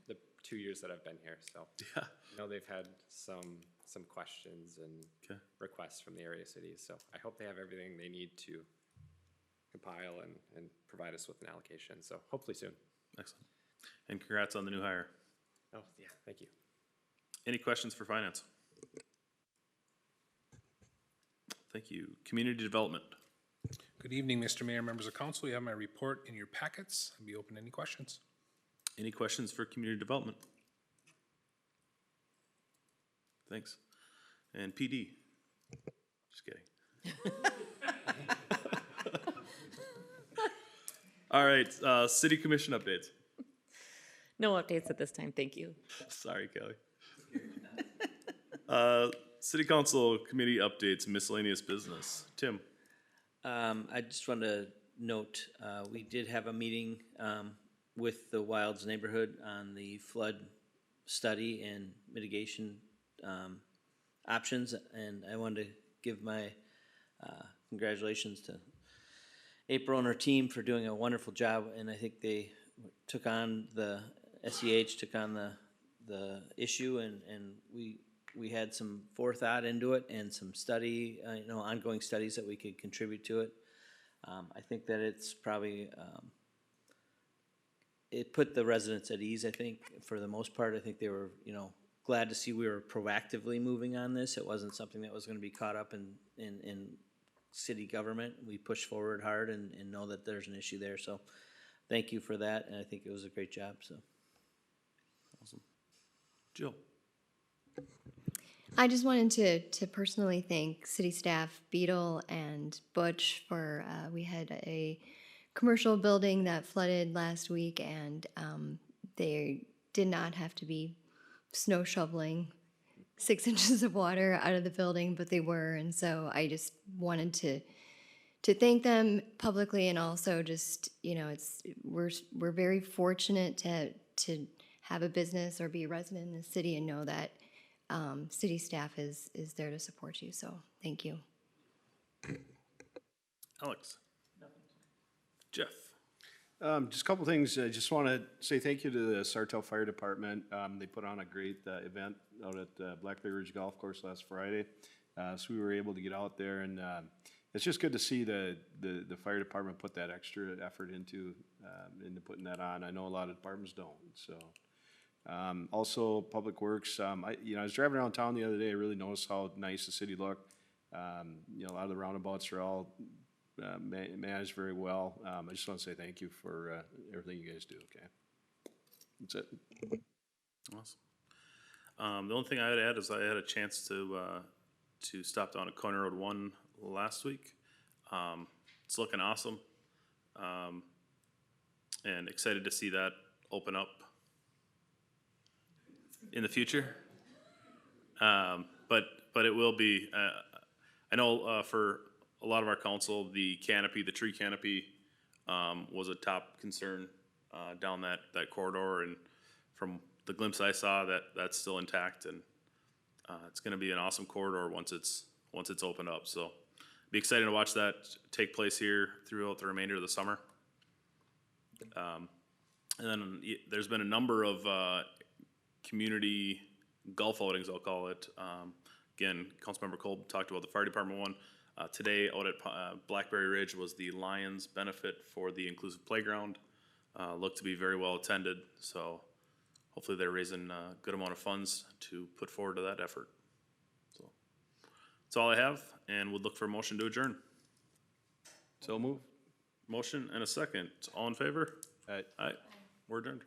[SPEAKER 13] the 2 years that I've been here, so.
[SPEAKER 5] Yeah.
[SPEAKER 13] I know they've had some questions and
[SPEAKER 5] Okay.
[SPEAKER 13] requests from the area cities, so I hope they have everything they need to compile and provide us with an allocation, so hopefully soon.
[SPEAKER 5] Excellent. And congrats on the new hire.
[SPEAKER 13] Oh, yeah, thank you.
[SPEAKER 5] Any questions for finance? Thank you. Community development.
[SPEAKER 14] Good evening, Mr. Mayor, members of council. You have my report in your packets. I'd be open to any questions.
[SPEAKER 5] Any questions for community development? Thanks. And PD? Just kidding. All right, city commission updates.
[SPEAKER 11] No updates at this time, thank you.
[SPEAKER 5] Sorry, Kelly. City council committee updates, miscellaneous business. Tim?
[SPEAKER 9] I just wanted to note, we did have a meeting, with the Wilds neighborhood on the flood study and mitigation, options, and I wanted to give my, congratulations to April and her team for doing a wonderful job, and I think they took on SEH took on the issue, and we had some forethought into it and some study, ongoing studies that we could contribute to it. I think that it's probably, it put the residents at ease, I think, for the most part. I think they were, glad to see we were proactively moving on this. It wasn't something that was gonna be caught up in city government. We pushed forward hard and know that there's an issue there, so thank you for that, and I think it was a great job, so.
[SPEAKER 5] Awesome. Jill?
[SPEAKER 4] I just wanted to personally thank city staff Beadle and Butch for, we had a commercial building that flooded last week, and they did not have to be snow shoveling 6 inches of water out of the building, but they were, and so I just wanted to thank them publicly, and also just, we're very fortunate to have a business or be a resident in the city and know that city staff is there to support you, so thank you.
[SPEAKER 5] Alex? Jeff?
[SPEAKER 8] Just a couple things. I just want to say thank you to the Sartell Fire Department. They put on a great event out at Blackberry Ridge Golf Course last Friday. So we were able to get out there, and it's just good to see the fire department put that extra effort into putting that on. I know a lot of departments don't, so. Also, Public Works, I was driving around town the other day, I really noticed how nice the city looked. A lot of the roundabouts are all managed very well. I just want to say thank you for everything you guys do, okay? That's it.
[SPEAKER 5] Awesome. The only thing I would add is I had a chance to stop down at Corner Road 1 last week. It's looking awesome. And excited to see that open up in the future. But it will be, I know for a lot of our council, the tree canopy was a top concern down that corridor, and from the glimpse I saw, that's still intact, and it's gonna be an awesome corridor once it's opened up, so be excited to watch that take place here throughout the remainder of the summer. And then there's been a number of community golf outings, I'll call it. Again, Councilmember Kolb talked about the fire department one. Today out at Blackberry Ridge was the Lions benefit for the inclusive playground. Looked to be very well attended, so hopefully they're raising a good amount of funds to put forward to that effort. So that's all I have, and would look for a motion to adjourn.
[SPEAKER 8] So move.
[SPEAKER 5] Motion and a second. All in favor?
[SPEAKER 8] Aye.
[SPEAKER 5] Aye. We're adjourned.